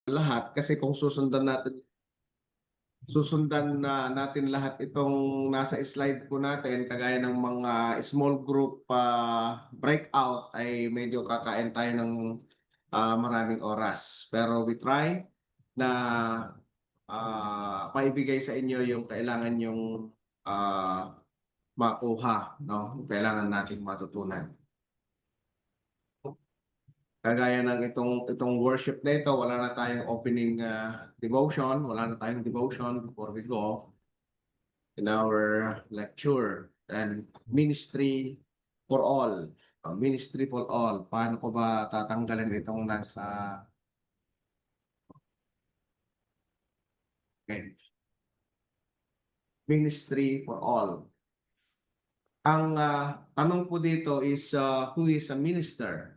lahat kasi kung susundan natin lahat itong nasa slide po natin kagaya ng mga small group breakout ay medyo kakain tayo ng maraming oras. Pero we try na maibigay sa inyo yung kailangan yung makuha, no? Kailangan nating matutunan. Kagaya ng itong worship na ito, wala na tayong opening devotion, wala na tayong devotion before we go in our lecture. And ministry for all. Ministry for all. Paano ko ba tatanggalin itong nasa okay. Ministry for all. Ang tanong po dito is who is a minister?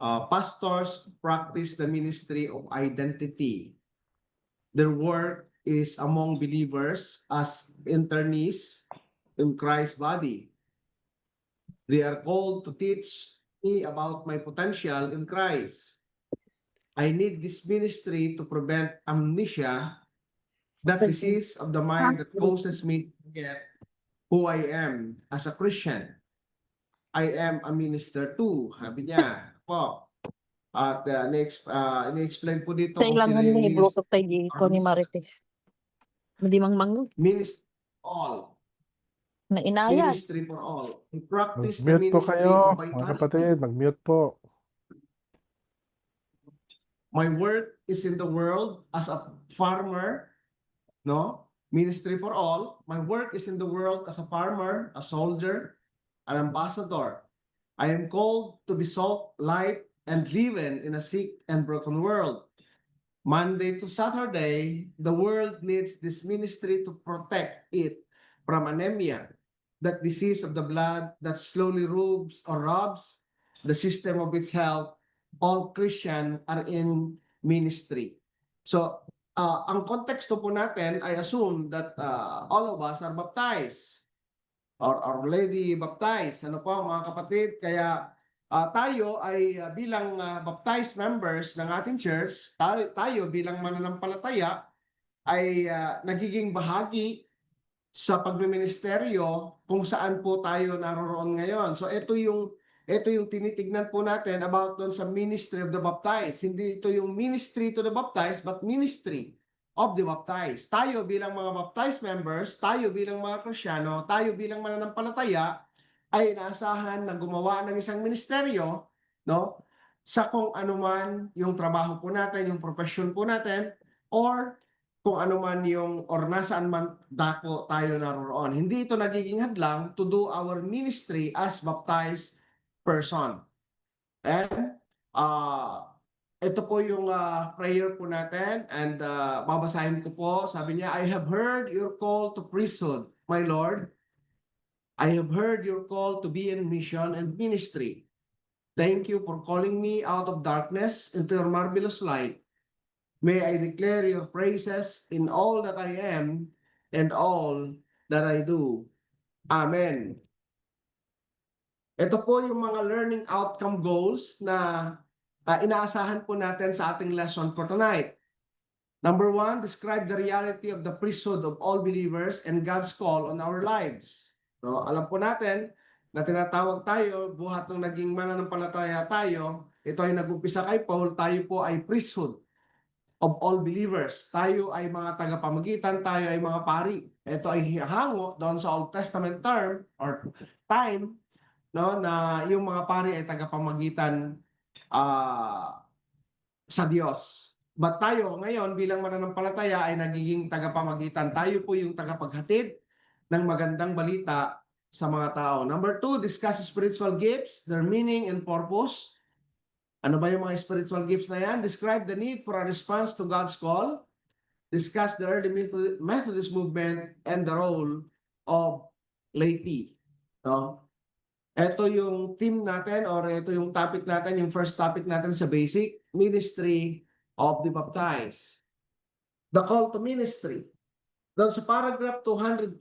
Pastors practice the ministry of identity. Their work is among believers as internees in Christ's body. They are called to teach me about my potential in Christ. I need this ministry to prevent amnesia, that disease of the mind that causes me to forget who I am as a Christian. I am a minister too, sabi niya po. At ini-explain po dito kung sino Kailangan yung ni minister. Bluetooth tayo dito ni Marites. Hindi mang Ministry all. na inayat. Ministry for all. We practice the Mag-mute po ministry kayo, of mga vitality. kapatid. Mag-mute po. My work is in the world as a farmer, no? Ministry for all. My work is in the world as a farmer, a soldier, an ambassador. I am called to be salt, light, and leaven in a sick and broken world. Monday to Saturday, the world needs this ministry to protect it from anemia, that disease of the blood that slowly robs the system of its health. All Christians are in ministry. So, ang konteksto po natin, I assume that all of us are baptized or already baptized. Ano po mga kapatid? Kaya tayo ay bilang baptized members ng ating church, tayo bilang mananampalataya ay nagiging bahagi sa pagmiministeryo kung saan po tayo naroroon ngayon. So ito yung tinitignan po natin about doon sa ministry of the baptized. Hindi ito yung ministry to the baptized, but ministry of the baptized. Tayo bilang mga baptized members, tayo bilang mga Kristyano, tayo bilang mananampalataya, ay inaasahan na gumawa ng isang ministeryo, no? Sa kung ano man yung trabaho po natin, yung profession po natin, or kung ano man yung, or nasaan man dako tayo naroroon. Hindi ito nagiging hadlang to do our ministry as baptized person. And ito po yung prayer po natin, and babasahin ko po. Sabi niya, I have heard your call to priesthood, my Lord. I have heard your call to be in mission and ministry. Thank you for calling me out of darkness into your marvelous light. May I declare your praises in all that I am and all that I do. Amen. Ito po yung mga learning outcome goals na inaasahan po natin sa ating lesson for tonight. Number 1, describe the reality of the priesthood of all believers and God's call on our lives. So, alam po natin na tinatawag tayo, buhat ng naging mananampalataya tayo, ito ay nag-umpisa kay Paul, tayo po ay priesthood of all believers. Tayo ay mga tagapamagitan, tayo ay mga pari. Ito ay hango doon sa Old Testament term or time, no, na yung mga pari ay tagapamagitan sa Diyos. But tayo ngayon bilang mananampalataya ay nagiging tagapamagitan. Tayo po yung tagapaghatid ng magandang balita sa mga tao. Number 2, discuss spiritual gifts, their meaning and purpose. Ano ba yung mga spiritual gifts na yan? Describe the need for a response to God's call. Discuss the early Methodist movement and the role of laity. No? Ito yung theme natin or ito yung topic natin, yung first topic natin sa basic, ministry of the baptized. The call to ministry. Doon sa paragraph 220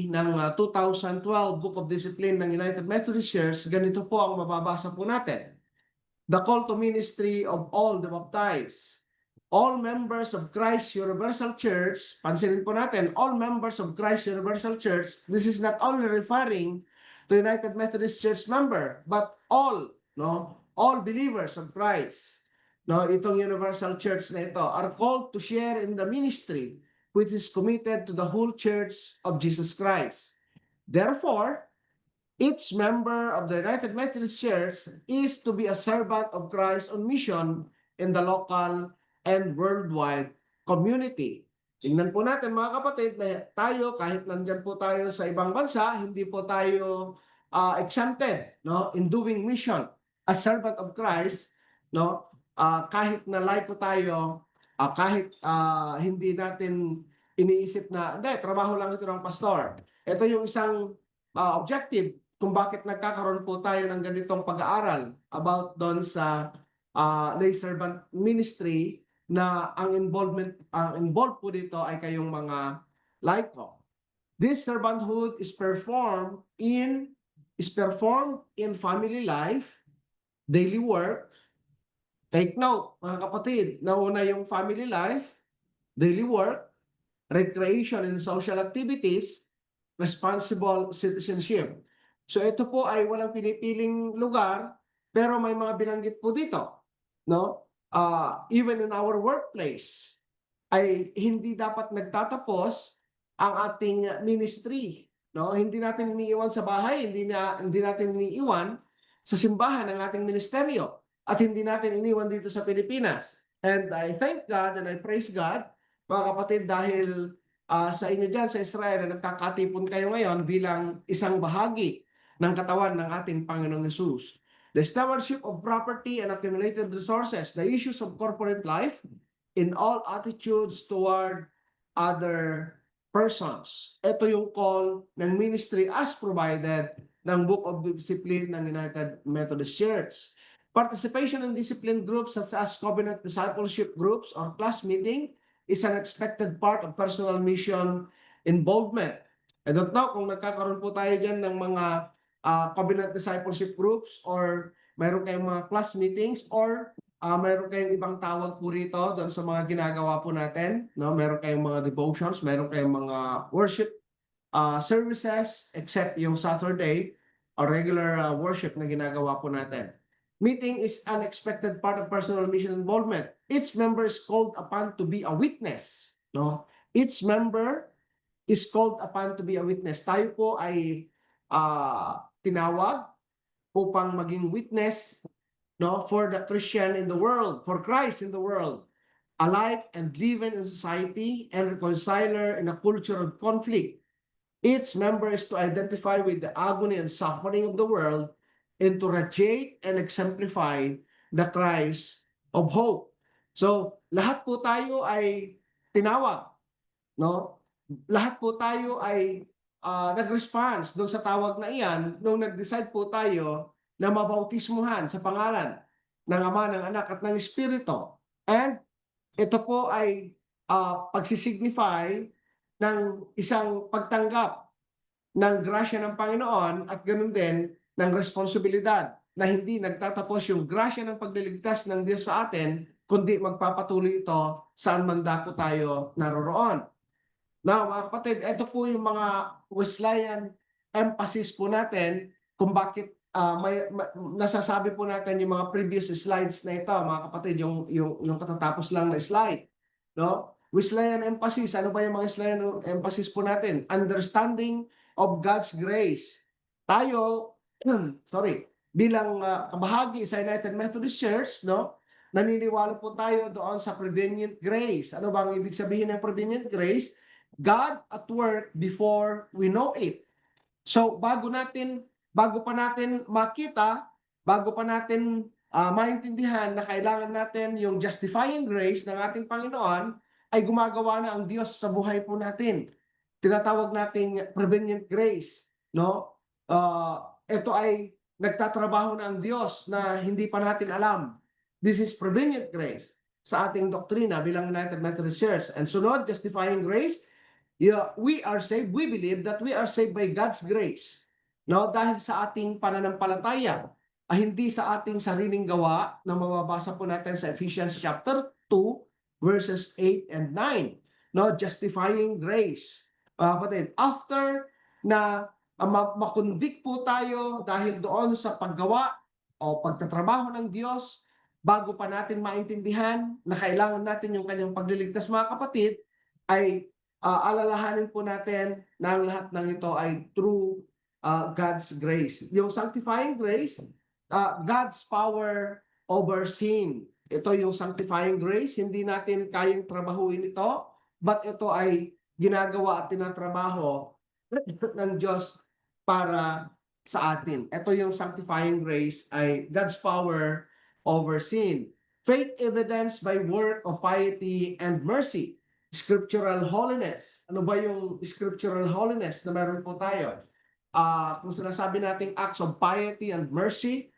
ng 2012 Book of Discipline ng United Methodist Church, ganito po ang mababasa po natin. the call to ministry of all the baptized. All members of Christ Universal Church, pansinin po natin, all members of Christ Universal Church, this is not only referring to United Methodist Church member, but all, no, all believers of Christ, no, itong Universal Church na ito, are called to share in the ministry which is committed to the whole Church of Jesus Christ. Therefore, each member of the United Methodist Church is to be a servant of Christ on mission in the local and worldwide community. Tingnan po natin mga kapatid na tayo kahit nandyan po tayo sa ibang bansa, hindi po tayo exempted, no, in doing mission as servant of Christ, no, kahit na live po tayo, kahit hindi natin iniisip na hindi, trabaho lang ito ng pastor. Ito yung isang objective kung bakit nagkakaroon po tayo ng ganitong pag-aaral about doon sa lay servant ministry na ang involved po dito ay kayong mga laiko. This servanthood is performed in family life, daily work. Take note, mga kapatid, nauna yung family life, daily work, recreation and social activities, responsible citizenship. So ito po ay walang pinipiling lugar, pero may mga binanggit po dito, no? Even in our workplace ay hindi dapat nagtatapos ang ating ministry, no? Hindi natin iniiwan sa bahay, hindi natin iniiwan sa simbahan ang ating ministeryo at hindi natin iniwan dito sa Pilipinas. And I thank God and I praise God, mga kapatid, dahil sa inyo dyan sa Israel na nagkakatipon kayo ngayon bilang isang bahagi ng katawan ng ating Panginoong Hesus. The stewardship of property and accumulated resources, the issues of corporate life in all attitudes toward other persons. Ito yung call ng ministry as provided ng Book of Discipline ng United Methodist Church. Participation in discipline groups such as covenant discipleship groups or class meeting is an expected part of personal mission involvement. I don't know kung nagkakaroon po tayo dyan ng mga covenant discipleship groups or mayroon kayong mga class meetings or mayroon kayong ibang tawag po rito doon sa mga ginagawa po natin. No? Mayroon kayong mga devotions, mayroon kayong mga worship services except yung Saturday or regular worship na ginagawa po natin. Meeting is an expected part of personal mission involvement. Each member is called upon to be a witness. No? Each member is called upon to be a witness. Tayo po ay tinawag upang maging witness, no, for the Christian in the world, for Christ in the world, a light and driven in society and reconciler in a culture of conflict. Each member is to identify with the agony and suffering of the world and to radiate and exemplify the Christ of hope. So, lahat po tayo ay tinawag, no? Lahat po tayo ay nag-response doon sa tawag na iyan nung nag-decide po tayo na mabautismuhan sa pangalan ng Ama, ng Anak at ng Espiritu. And ito po ay pagsisignify ng isang pagtanggap ng grasya ng Panginoon at ganoon din ng responsibilidad na hindi nagtatapos yung grasya ng pagliligtas ng Diyos sa atin, kundi magpapatuloy ito saan man dako tayo naroroon. Now, mga kapatid, ito po yung mga Wesleyan emphasis po natin kung bakit nasasabi po natin yung mga previous slides na ito, mga kapatid, yung katatapos lang na slide. No? Wesleyan emphasis, ano ba yung mga Wesleyan emphasis po natin? Understanding of God's grace. Tayo, bilang kabahagi sa United Methodist Church, no? Naniniwala po tayo doon sa prevenient grace. Ano ba ang ibig sabihin ng prevenient grace? God at work before we know it. So bago pa natin makita, bago pa natin maintindihan na kailangan natin yung justifying grace ng ating Panginoon, ay gumagawa na ang Diyos sa buhay po natin. Tinatawag nating prevenient grace, no? Ito ay nagtatrabaho na ang Diyos na hindi pa natin alam. This is prevenient grace sa ating doktrina bilang United Methodist Church. And sunod, justifying grace. We are saved, we believe that we are saved by God's grace. No, dahil sa ating pananampalataya. hindi sa ating sariling gawa na mababasa po natin sa Ephesians chapter 2 verses 8 and 9. No, justifying grace. Kapatid, after na makonvict po tayo dahil doon sa paggawa o pagtatrabaho ng Diyos, bago pa natin maintindihan na kailangan natin yung kanyang pagliligtas, mga kapatid, ay alalahanin po natin na ang lahat ng ito ay through God's grace. Yung sanctifying grace, God's power over sin. Ito yung sanctifying grace. Hindi natin kayang trabahuin ito, but ito ay ginagawa at tinatrabaho ng Diyos para sa atin. Ito yung sanctifying grace ay God's power over sin. Faith evidence by work of piety and mercy. Scriptural holiness. Ano ba yung scriptural holiness na meron po tayo? Kung sinasabi nating acts of piety and mercy,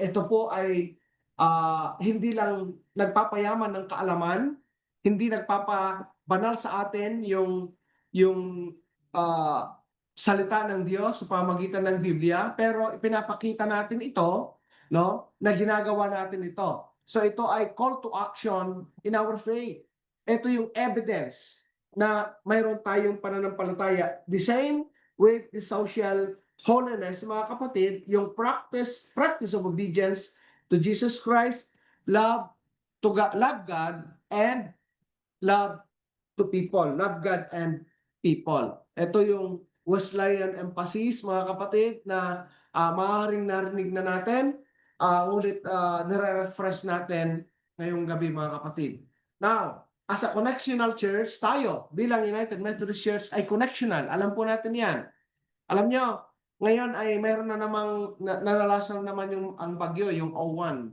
ito po ay hindi lang nagpapayaman ng kaalaman, hindi nagpapabanal sa atin yung salita ng Diyos sa pamamagitan ng Biblia, pero ipinapakita natin ito, no, na ginagawa natin ito. So ito ay call to action in our faith. Ito yung evidence na mayroon tayong pananampalataya. The same with the social holiness, mga kapatid, yung practice of obedience to Jesus Christ, love God and love to people. Love God and people. Ito yung Wesleyan emphasis, mga kapatid, na maaaring narinig na natin, ulit nire-refresh natin ngayong gabi, mga kapatid. Now, as a connectional church, tayo bilang United Methodist Church ay connectional. Alam po natin yan. Alam nyo, ngayon ay mayroon na namang nalalasan naman ang bagyo, yung O1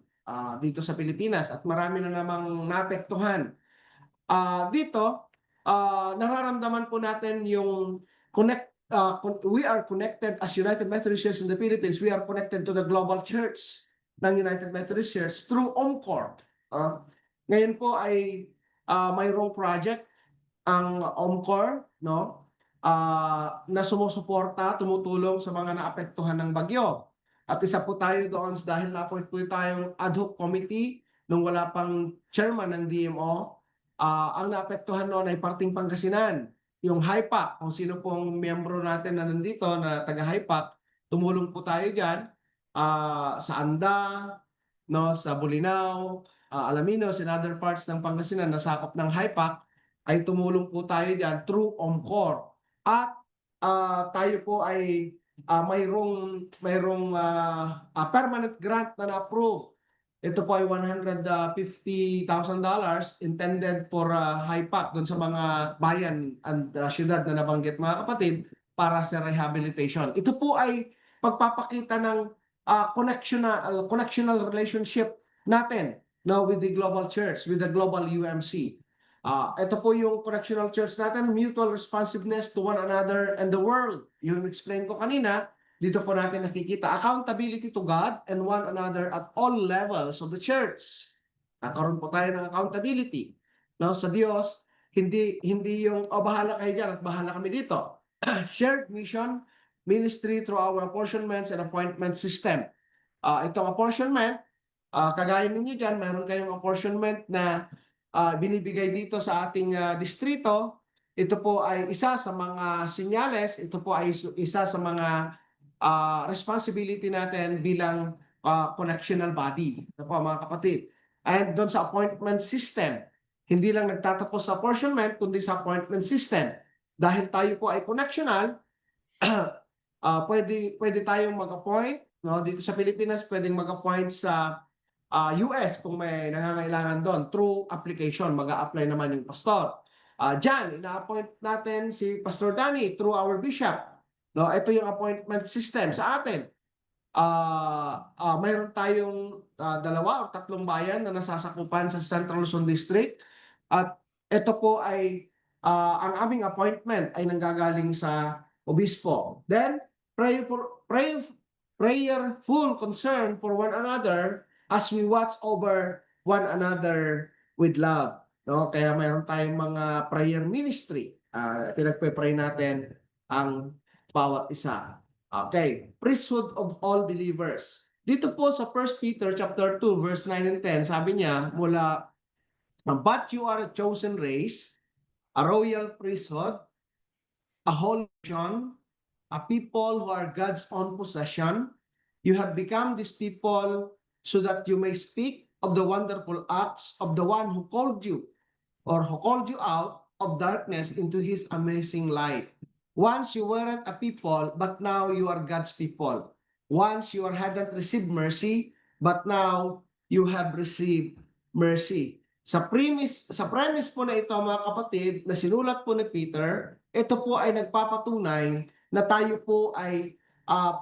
dito sa Pilipinas, at marami na namang naapektuhan. Dito, nararamdaman po natin yung we are connected as United Methodist Church in the Philippines. We are connected to the global church ng United Methodist Church through OMCOR. Ngayon po ay mayroong project ang OMCOR, no? Na sumusuporta, tumutulong sa mga naapektuhan ng bagyo. At isa po tayo doon dahil na-appoint po tayong ad hoc committee nung wala pang chairman ng DMO. Ang naapektuhan noon ay parting Pangasinan. Yung HIPAC, kung sino pong miyembro natin na nandito na taga-HIPAC, tumulong po tayo dyan sa Anda, no, sa Bolinao, Alaminos, and other parts ng Pangasinan na sakop ng HIPAC, ay tumulong po tayo dyan through OMCOR. At tayo po ay mayroong permanent grant na na-approve. Ito po ay $150,000 intended for HIPAC doon sa mga bayan and syudad na nabanggit, mga kapatid, para sa rehabilitation. Ito po ay pagpapakita ng connectional relationship natin, no, with the global church, with the global UMC. Ito po yung correctional church natin, mutual responsiveness to one another and the world. Yung explain ko kanina, dito po natin nakikita accountability to God and one another at all levels of the church. Nakaroon po tayo ng accountability, no, sa Diyos. Hindi yung bahala kayo dyan at bahala kami dito. Shared mission, ministry through our apportionments and appointment system. Itong apportionment, kagaya ninyo dyan, meron kayong apportionment na binibigay dito sa ating distrito. Ito po ay isa sa mga senyales, ito po ay isa sa mga responsibility natin bilang connectional body. Ito po, mga kapatid. And doon sa appointment system, hindi lang nagtatapos sa apportionment, kundi sa appointment system. Dahil tayo po ay connectional, pwede tayong mag-appoint, no? Dito sa Pilipinas, pwedeng mag-appoint sa US kung may nangangailangan doon through application. Mag-a-apply naman yung pastor. Diyan, ina-appoint natin si Pastor Danny through our bishop. No, ito yung appointment system sa atin. Mayroon tayong 2 o 3 bayan na nasasakupan sa Central Luzon District, at ito po ay ang aming appointment ay nanggagaling sa obispo. Then prayerful concern for one another as we watch over one another with love. No, kaya mayroon tayong mga prayer ministry. Pinagpe-pray natin ang bawat isa. Okay, priesthood of all believers. Dito po sa 1 Peter chapter 2 verse 9 and 10, sabi niya mula, but you are a chosen race, a royal priesthood, a holy nation, a people who are God's own possession. You have become these people so that you may speak of the wonderful acts of the one who called you, or who called you out of darkness into his amazing light. Once you weren't a people, but now you are God's people. Once you hadn't received mercy, but now you have received mercy. Sa premise po na ito mga kapatid, na sinulat po ni Peter, ito po ay nagpapatunay na tayo po ay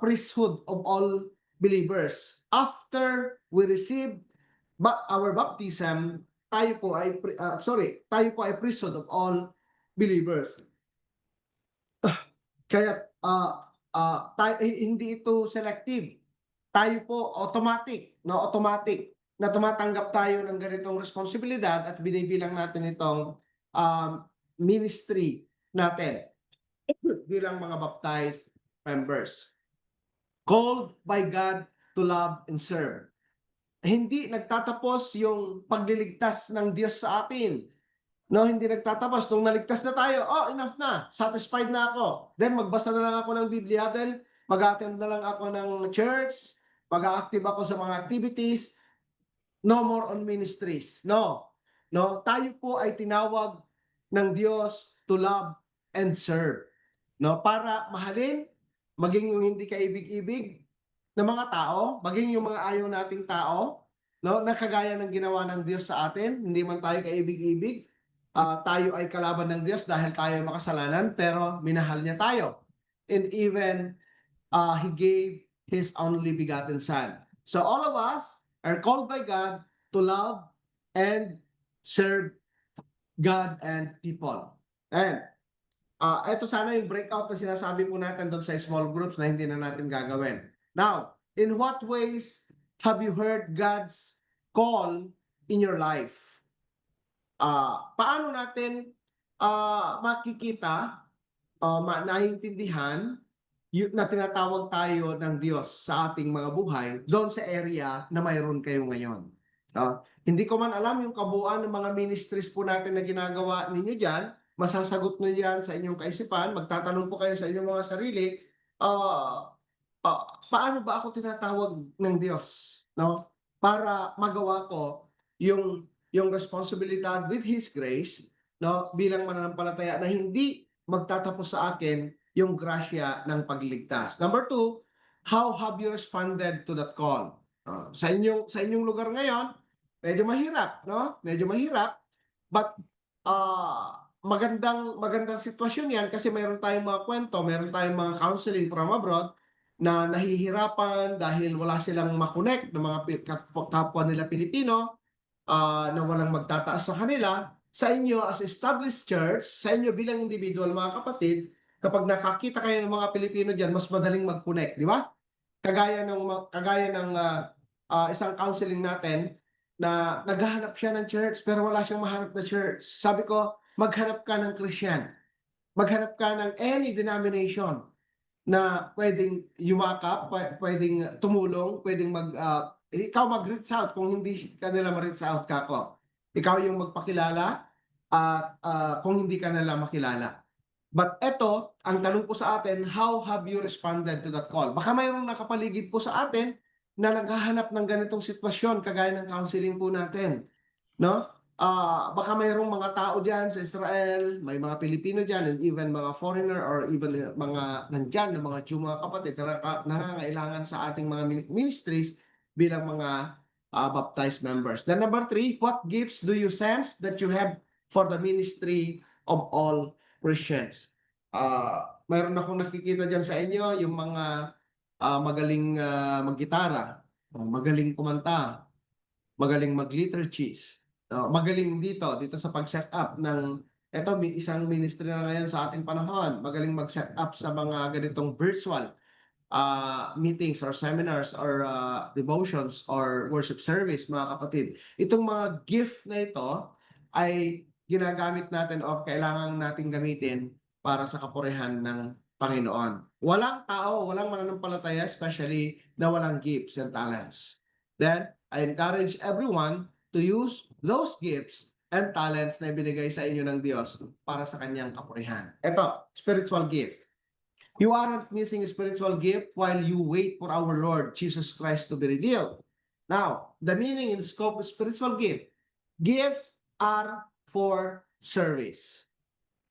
priesthood of all believers. After we receive our baptism, tayo po ay priesthood of all believers. Kaya hindi ito selective. Tayo po automatic na tumatanggap tayo ng ganitong responsibilidad at binibilang natin itong ministry natin bilang mga baptized members. Called by God to love and serve. Hindi nagtatapos yung pagliligtas ng Diyos sa atin. No, hindi nagtatapos. Nung naligtas na tayo, enough na. Satisfied na ako. Then magbasa na lang ako ng Biblia. Then mag-attend na lang ako ng church. Mag-active ako sa mga activities. No more on ministries. No. No, tayo po ay tinawag ng Diyos to love and serve. No, para mahalin, maging yung hindi kaibig-ibig ng mga tao, maging yung mga ayaw nating tao, no, na kagaya ng ginawa ng Diyos sa atin, hindi man tayo kaibig-ibig, tayo ay kalaban ng Diyos dahil tayo ay makasalanan, pero minahal niya tayo. And even He gave His only begotten Son. So all of us are called by God to love and serve God and people. And ito sana yung breakout na sinasabi po natin doon sa small groups na hindi na natin gagawin. Now, in what ways have you heard God's call in your life? Paano natin makikita, naiintindihan na tinatawag tayo ng Diyos sa ating mga buhay doon sa area na mayroon kayo ngayon? Hindi ko man alam yung kabuuan ng mga ministries po natin na ginagawa ninyo dyan. Masasagot nyo yan sa inyong kaisipan. Magtatanong po kayo sa inyong mga sarili, paano ba ako tinatawag ng Diyos? No? Para magawa ko yung responsibilidad with His grace, no, bilang mananampalataya na hindi magtatapos sa akin yung grasya ng pagligtas. Number 2, how have you responded to that call? Sa inyong lugar ngayon, medyo mahirap, no? Medyo mahirap. But magandang sitwasyon 'yan kasi mayroon tayong mga kwento, mayroon tayong mga counseling from abroad na nahihirapan dahil wala silang ma-connect ng mga kapwa nila Pilipino, na walang magtataas sa kanila. Sa inyo as established church, sa inyo bilang individual mga kapatid, kapag nakakita kayo ng mga Pilipino diyan, mas madaling mag-connect, di ba? Kagaya ng isang counseling natin na naghahanap siya ng church pero wala siyang mahanap na church. Sabi ko, maghanap ka ng Christian. Maghanap ka ng any denomination na pwedeng yumakap, pwedeng tumulong, pwedeng ikaw mag-reach out kung hindi ka nila ma-reach out ka ko. Ikaw yung magpakilala at kung hindi ka nila makilala. But eto, ang tanong po sa atin, how have you responded to that call? Baka mayroong nakapaligid po sa atin na naghahanap ng ganitong sitwasyon kagaya ng counseling po natin. No? Baka mayroong mga tao diyan sa Israel, may mga Pilipino diyan, and even mga foreigner or even mga nandyan na mga Jew, mga kapatid na nangangailangan sa ating mga ministries bilang mga baptized members. Then number 3, what gifts do you sense that you have for the ministry of all Christians? Mayroon akong nakikita diyan sa inyo yung mga magaling maggitara, magaling kumanta, magaling mag-liturgies, magaling dito sa pag-set up ng isang ministry na ngayon sa ating panahon, magaling mag-set up sa mga ganitong virtual meetings or seminars or devotions or worship service, mga kapatid. Itong mga gift na ito ay ginagamit natin o kailangan nating gamitin para sa kapurihan ng Panginoon. Walang tao, walang mananampalataya, especially na walang gifts and talents. Then, I encourage everyone to use those gifts and talents na ibinigay sa inyo ng Diyos para sa kanyang kapurihan. Ito, spiritual gift. You aren't missing a spiritual gift while you wait for our Lord Jesus Christ to be revealed. Now, the meaning and scope of spiritual gift. Gifts are for service.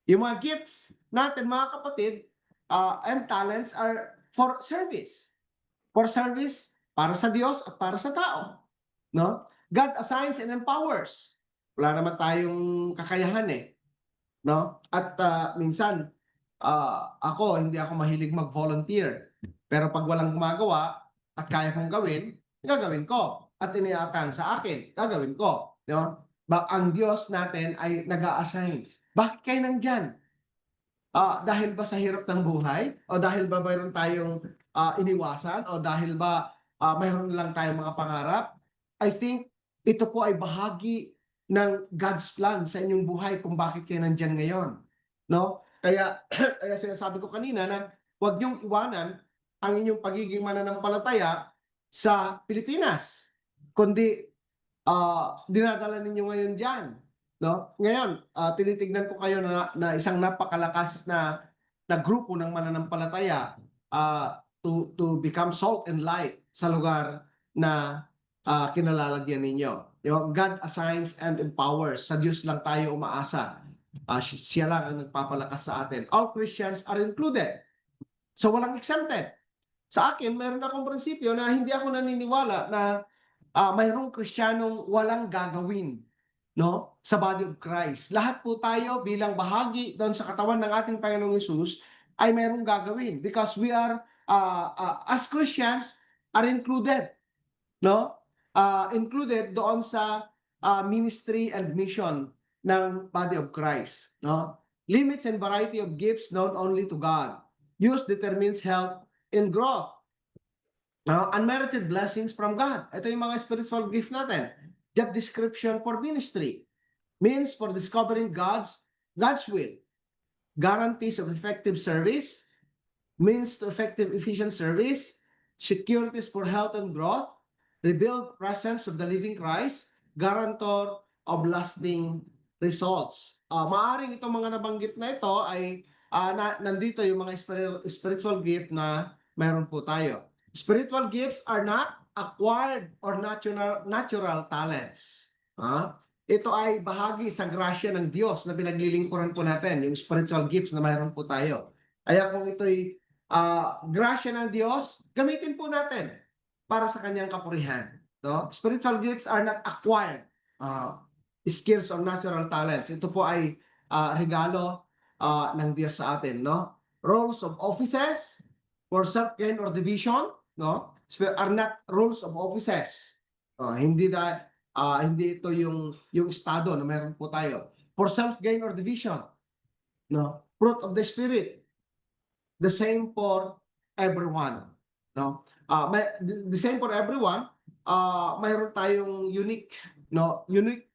Yung mga gifts natin, mga kapatid, and talents are for service. For service para sa Diyos at para sa tao. No? God assigns and empowers. Wala naman tayong kakayahan eh. No? At minsan, hindi ako mahilig mag-volunteer. Pero pag walang gumagawa at kaya kong gawin, gagawin ko. At iniatang sa akin, gagawin ko. No? Ang Diyos natin ay nag-a-assign. Bakit kayo nandyan? Dahil ba sa hirap ng buhay? O dahil ba mayroon tayong iniwasan? O dahil ba mayroon lang tayong mga pangarap? I think ito po ay bahagi ng God's plan sa inyong buhay kung bakit kayo nandyan ngayon. No? Kaya, kaya sinasabi ko kanina na huwag niyong iwanan ang inyong pagiging mananampalataya sa Pilipinas. Kundi dinadala ninyo ngayon dyan. No? Ngayon, tinitignan ko kayo na isang napakalakas na grupo ng mananampalataya to become salt and light sa lugar na kinalalagyan ninyo. God assigns and empowers. Sa Diyos lang tayo umaasa. Siya lang ang nagpapalakas sa atin. All Christians are included. So walang exempted. Sa akin, meron akong prinsipyo na hindi ako naniniwala na mayroong Kristiyanong walang gagawin, no, sa body of Christ. Lahat po tayo bilang bahagi doon sa katawan ng ating Panginoong Hesus ay mayroong gagawin because we are as Christians are included, no? Included doon sa ministry and mission ng body of Christ, no? Limits and variety of gifts known only to God. Use determines health and growth. Unmerited blessings from God. Ito yung mga spiritual gift natin. Job description for ministry. Means for discovering God's will. Guarantees of effective service. Means to effective efficient service. Securities for health and growth. Revealed presence of the living Christ. Guarantor of lasting results. Maaring itong mga nabanggit na ito ay nandito yung mga spiritual gift na mayroon po tayo. Spiritual gifts are not acquired or natural talents. Ito ay bahagi sa grasya ng Diyos na pinaglilingkuran po natin, yung spiritual gifts na mayroon po tayo. Kaya kung ito'y grasya ng Diyos, gamitin po natin para sa kanyang kapurihan. No? Spiritual gifts are not acquired skills or natural talents. Ito po ay regalo ng Diyos sa atin. No? Roles of offices for self-gain or division, no, are not rules of offices. Hindi ito yung estado na meron po tayo. For self-gain or division, no, fruit of the Spirit, the same for everyone. No, the same for everyone. Mayroon tayong unique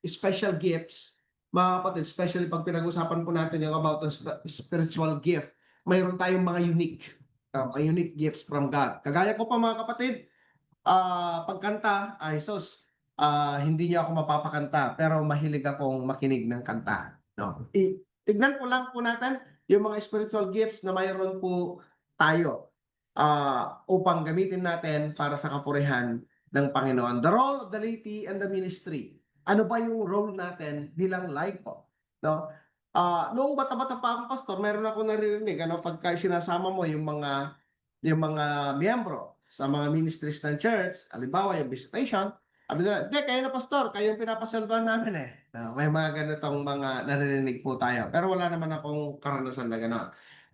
special gifts, mga kapatid, especially pag pinag-usapan po natin yung about the spiritual gift. Mayroon tayong mga unique gifts from God. Kagaya ko pa mga kapatid, pagkanta, hindi niyo ako mapapakanta, pero mahilig akong makinig ng kanta. No? Tignan po lang po natin yung mga spiritual gifts na mayroon po tayo upang gamitin natin para sa kapurihan ng Panginoon. The role of the laity and the ministry. Ano ba yung role natin bilang laiko? No? Noong bata-bata pa akong pastor, meron ako naririnig pagka sinasama mo yung mga miyembro sa mga ministries ng church, halimbawa yung visitation, sabi nila, hindi, kayo na pastor, kayo yung pinapasweldohan namin eh. May mga ganitong mga naririnig po tayo. Pero wala naman akong karanasan na gano'n.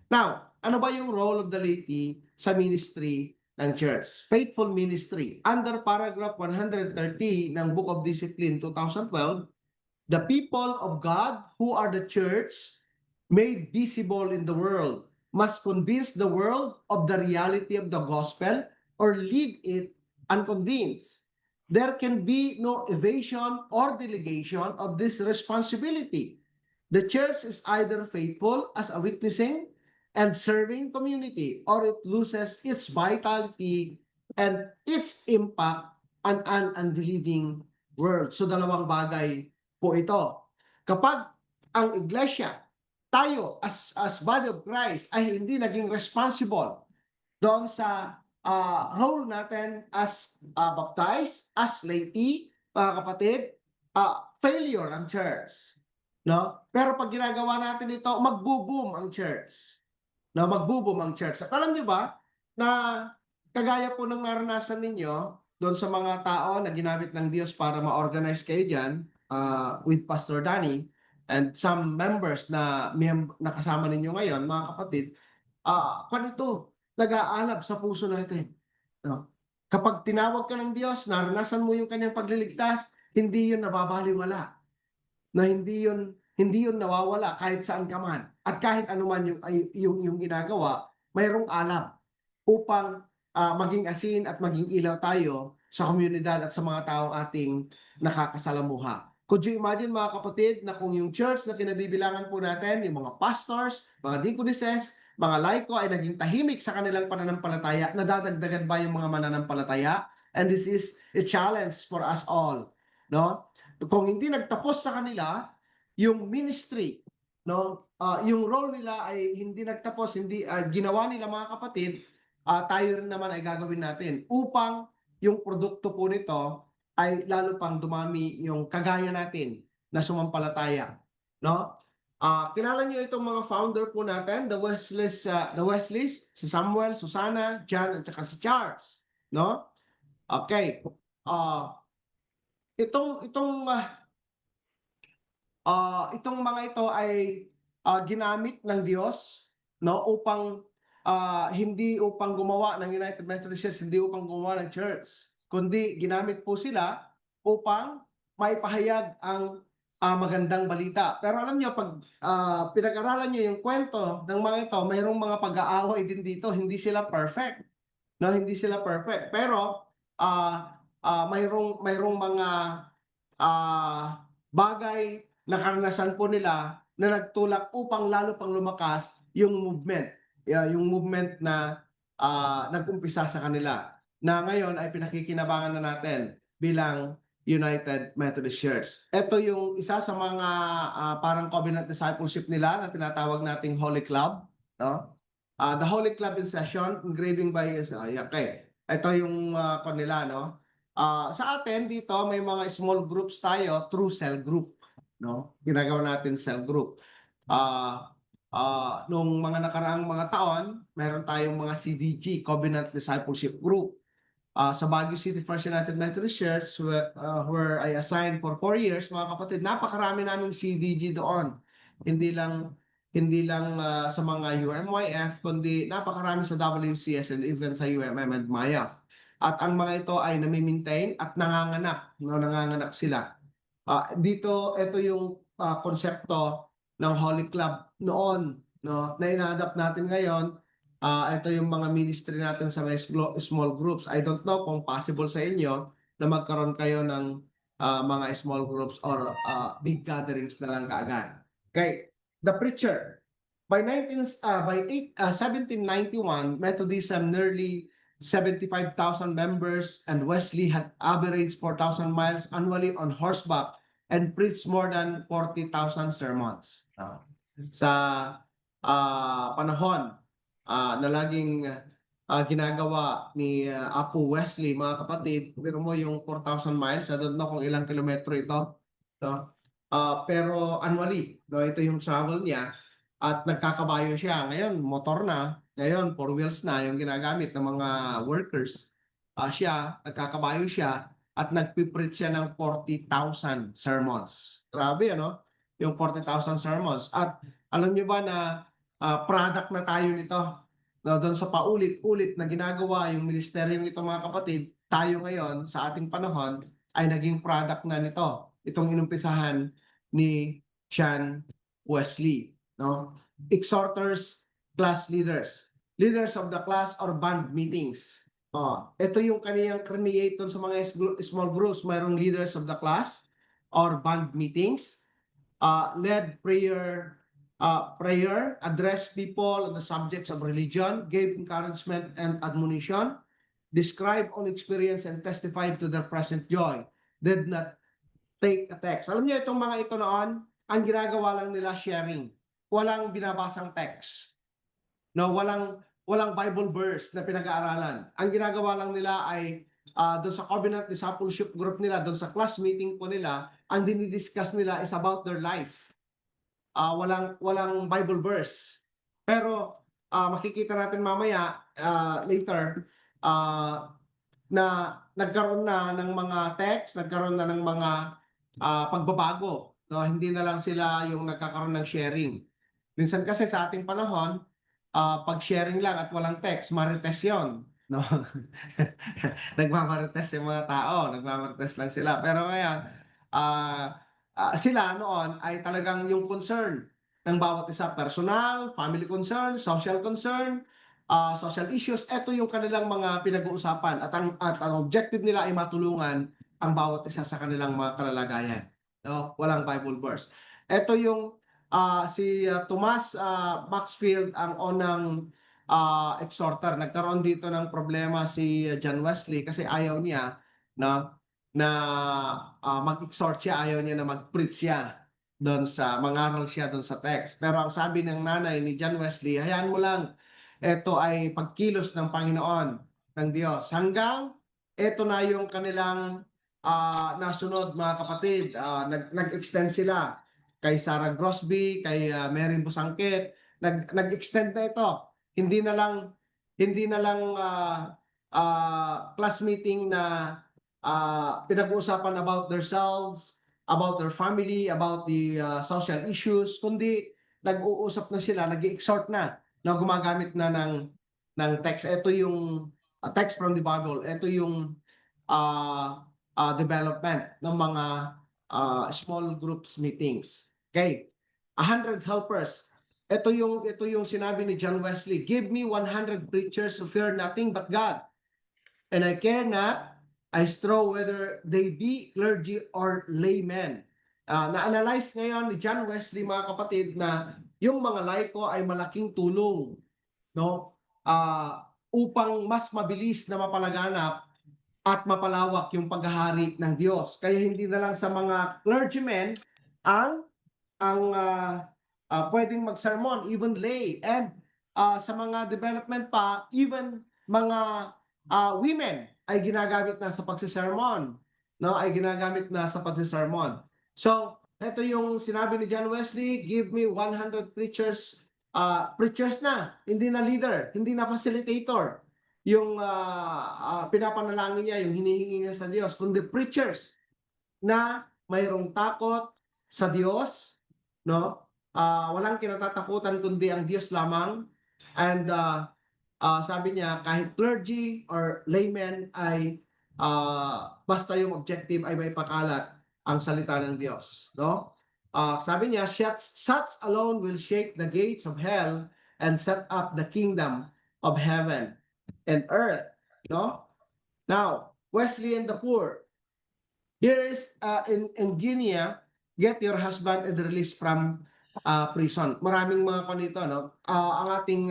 Now, ano ba yung role of the laity sa ministry ng church? Faithful ministry. Under paragraph 130 ng Book of Discipline 2012, the people of God who are the church made visible in the world must convince the world of the reality of the gospel or leave it unconvinced. There can be no evasion or delegation of this responsibility. The church is either faithful as a witnessing and serving community, or it loses its vitality and its impact on an unbelieving world. So dalawang bagay po ito. Kapag ang iglesia, tayo as body of Christ ay hindi naging responsible doon sa role natin as baptized, as laity, mga kapatid, failure ang church. No? Pero pag ginagawa natin ito, magbo-boom ang church. No, magbo-boom ang church. At alam niyo ba na kagaya po ng naranasan ninyo doon sa mga tao na ginamit ng Diyos para ma-organize kayo diyan with Pastor Danny and some members na kasama ninyo ngayon, mga kapatid, panito, nag-aalab sa puso natin. No? Kapag tinawag ka ng Diyos, naranasan mo yung kanyang pagliligtas, hindi yun nababaliwala. Na hindi yun nawawala kahit saan ka man. At kahit ano man yung ginagawa, mayroong alab upang maging asin at maging ilaw tayo sa komunidad at sa mga taong ating nakakasalamuha. Could you imagine, mga kapatid, na kung yung church na kinabibilangan po natin, yung mga pastors, mga deaconesses, mga laiko ay naging tahimik sa kanilang pananampalataya, nadadagdagan ba yung mga mananampalataya? And this is a challenge for us all. No? Kung hindi nagtapos sa kanila yung ministry, no, yung role nila ay hindi nagtapos, hindi ginawa nila, mga kapatid, tayo rin naman ay gagawin natin upang yung produkto po nito ay lalo pang dumami yung kagaya natin na sumampalataya, no? Kilala niyo itong mga founder po natin, the Wesleys, si Samuel, Susana, John, at saka si Charles, no? Okay. Itong mga ito ay ginamit ng Diyos, no, upang hindi upang gumawa ng United Methodist Church, hindi upang gumawa ng church, kundi ginamit po sila upang maipahayag ang magandang balita. Pero alam niyo, pag pinag-aralan niyo yung kwento ng mga ito, mayroong mga pag-aaway din dito. Hindi sila perfect, no, hindi sila perfect. Pero mayroong mga bagay na karanasan po nila na nagtulak upang lalo pang lumakas yung movement. Yung movement na nag-umpisa sa kanila na ngayon ay pinakikinabangan na natin bilang United Methodist Church. Ito yung isa sa mga parang covenant discipleship nila na tinatawag nating Holy Club, no? The Holy Club in Session, engraving by okay. Ito yung kanila, no? Sa atin dito may mga small groups tayo through cell group, no? Ginagawa natin cell group. Nung mga nakaraang mga taon, meron tayong mga CDG, Covenant Discipleship Group. Sa Baguio City First United Methodist Church, where I assigned for 4 years, mga kapatid, napakarami naming CDG doon. Hindi lang sa mga UMYF, kundi napakarami sa WCS and even sa UMM and MIAF. At ang mga ito ay nami-maintain at nanganganak, no, nanganganak sila. Dito, ito yung konsepto ng Holy Club noon, no, na ina-adapt natin ngayon. Ito yung mga ministry natin sa may small groups. I don't know kung possible sa inyo na magkaroon kayo ng mga small groups or big gatherings na lang kaagad. Okay, the preacher. By 1791, Methodism nearly 75,000 members, and Wesley had averaged 4,000 miles annually on horseback and preached more than 40,000 sermons. Sa panahon na laging ginagawa ni Apo Wesley, mga kapatid, pero mo yung 4,000 miles, I don't know kung ilang kilometro ito. No? Pero annually, no, ito yung travel niya at nagkakabayo siya. Ngayon, motor na. Ngayon, 4 wheels na yung ginagamit ng mga workers. Siya, nagkakabayo siya at nagpipreach siya ng 40,000 sermons. Grabe, ano? Yung 40,000 sermons. At alam niyo ba na product na tayo nito? No, doon sa paulit-ulit na ginagawa yung ministeryong ito, mga kapatid, tayo ngayon sa ating panahon ay naging product na nito. Itong inumpisahan ni John Wesley, no? Exhorters, class leaders, leaders of the class or band meetings. Ito yung kaniyang create sa mga small groups. Mayroong leaders of the class or band meetings, led prayer, address people on the subjects of religion, gave encouragement and admonition, describe own experience and testified to their present joy, did not take a text. Alam niyo itong mga ito noon, ang ginagawa lang nila sharing. Walang binabasang text. No, walang Bible verse na pinag-aaralan. Ang ginagawa lang nila ay doon sa covenant discipleship group nila, doon sa class meeting po nila, ang dinidiscuss nila is about their life. Walang Bible verse. Pero makikita natin mamaya later na nagkaroon na ng mga text, nagkaroon na ng mga pagbabago. No, hindi na lang sila yung nagkakaroon ng sharing. Minsan kasi sa ating panahon, pag sharing lang at walang text, marites yon, no? Nagmamarites yung mga tao, nagmamarites lang sila. Pero ngayon, sila noon ay talagang yung concern ng bawat isa, personal, family concern, social issues, ito yung kanilang mga pinag-uusapan at ang objective nila ay matulungan ang bawat isa sa kanilang mga kalalagayan. No? Walang Bible verse. Ito yung si Thomas Maxfield ang unang exhorter. Nagkaroon dito ng problema si John Wesley kasi ayaw niya na mag-exhort siya, ayaw niya na mag-preach siya doon sa mangaral siya doon sa text. Pero ang sabi ng nanay ni John Wesley, hayaan mo lang, ito ay pagkilos ng Panginoon, ng Diyos. Hanggang ito na yung kanilang nasunod mga kapatid. Nag-extend sila kay Sarah Grosby, kay Mary Busangkit. Nag-extend na ito. Hindi na lang class meeting na pinag-uusapan about themselves, about their family, about the social issues, kundi nag-uusap na sila, nag-exhort na gumagamit na ng text. Ito yung text from the Bible. Ito yung development ng mga small groups meetings. Okay. 100 helpers. Ito yung sinabi ni John Wesley, give me 100 preachers who fear nothing but God. And I care not, I straw whether they be clergy or laymen. Na-analyze ngayon ni John Wesley, mga kapatid, na yung mga laiko ay malaking tulong, no? Upang mas mabilis na mapalaganap at mapalawak yung paghahari ng Diyos. Kaya hindi na lang sa mga clergymen ang pwedeng mag-sermon, even lay. And sa mga development pa, even mga women ay ginagamit na sa pagsisermon, no? Ay ginagamit na sa pagsisermon. So, ito yung sinabi ni John Wesley, give me 100 preachers. Preachers na, hindi na leader, hindi na facilitator. Yung pinapanalangin niya, yung hinihingi niya sa Diyos, kundi preachers na mayroong takot sa Diyos, no? Walang kinatatakutan kundi ang Diyos lamang. And sabi niya, kahit clergy or laymen ay basta yung objective ay may pakalat ang salita ng Diyos, no? Sabi niya, such alone will shake the gates of hell and set up the kingdom of heaven and earth, no? Now, Wesley and the poor. Here is in Guinea, get your husband and release from prison. Maraming mga kanito, no? Ang ating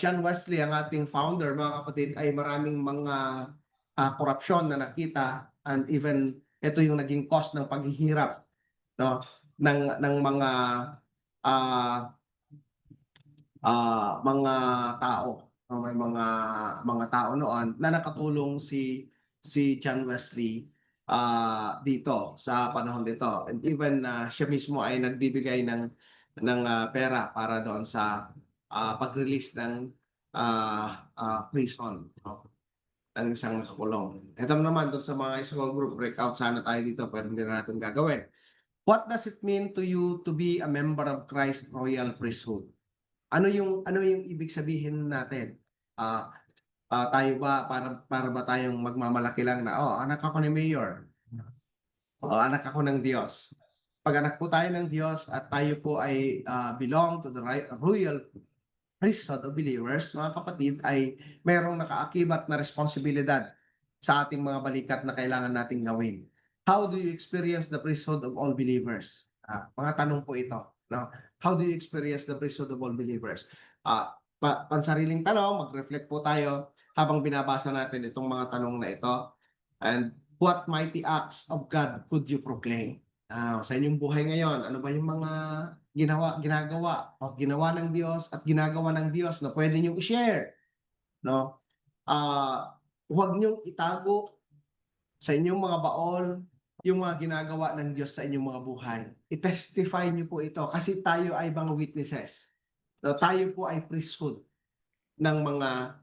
John Wesley, ang ating founder, mga kapatid, ay maraming mga korupsyon na nakita, and even ito yung naging cause ng paghihirap, no, ng mga tao. No? May mga tao noon na nakatulong si John Wesley dito sa panahon dito. And even siya mismo ay nagbibigay ng pera para doon sa pag-release ng prison, no? Ng isang nakakulong. Ito naman doon sa mga small group breakout, sana tayo dito, pero hindi na natin gagawin. What does it mean to you to be a member of Christ Royal Priesthood? Ano yung ibig sabihin natin? Tayo ba para ba tayong magmamalaki lang na anak ako ni Mayor? Anak ako ng Diyos. Pag anak po tayo ng Diyos at tayo po ay belong to the royal priesthood of believers, mga kapatid, ay mayroong nakaakibat na responsibilidad sa ating mga balikat na kailangan nating gawin. How do you experience the priesthood of all believers? Mga tanong po ito, no? How do you experience the priesthood of all believers? Pansariling tanong, mag-reflect po tayo. habang binabasa natin itong mga tanong na ito. And what mighty acts of God could you proclaim? Sa inyong buhay ngayon, ano ba yung mga ginagawa o ginawa ng Diyos at ginagawa ng Diyos na pwede niyong i-share, no? Huwag niyong itago sa inyong mga baol yung mga ginagawa ng Diyos sa inyong mga buhay. I-testify niyo po ito kasi tayo ay mga witnesses. No, tayo po ay priesthood ng mga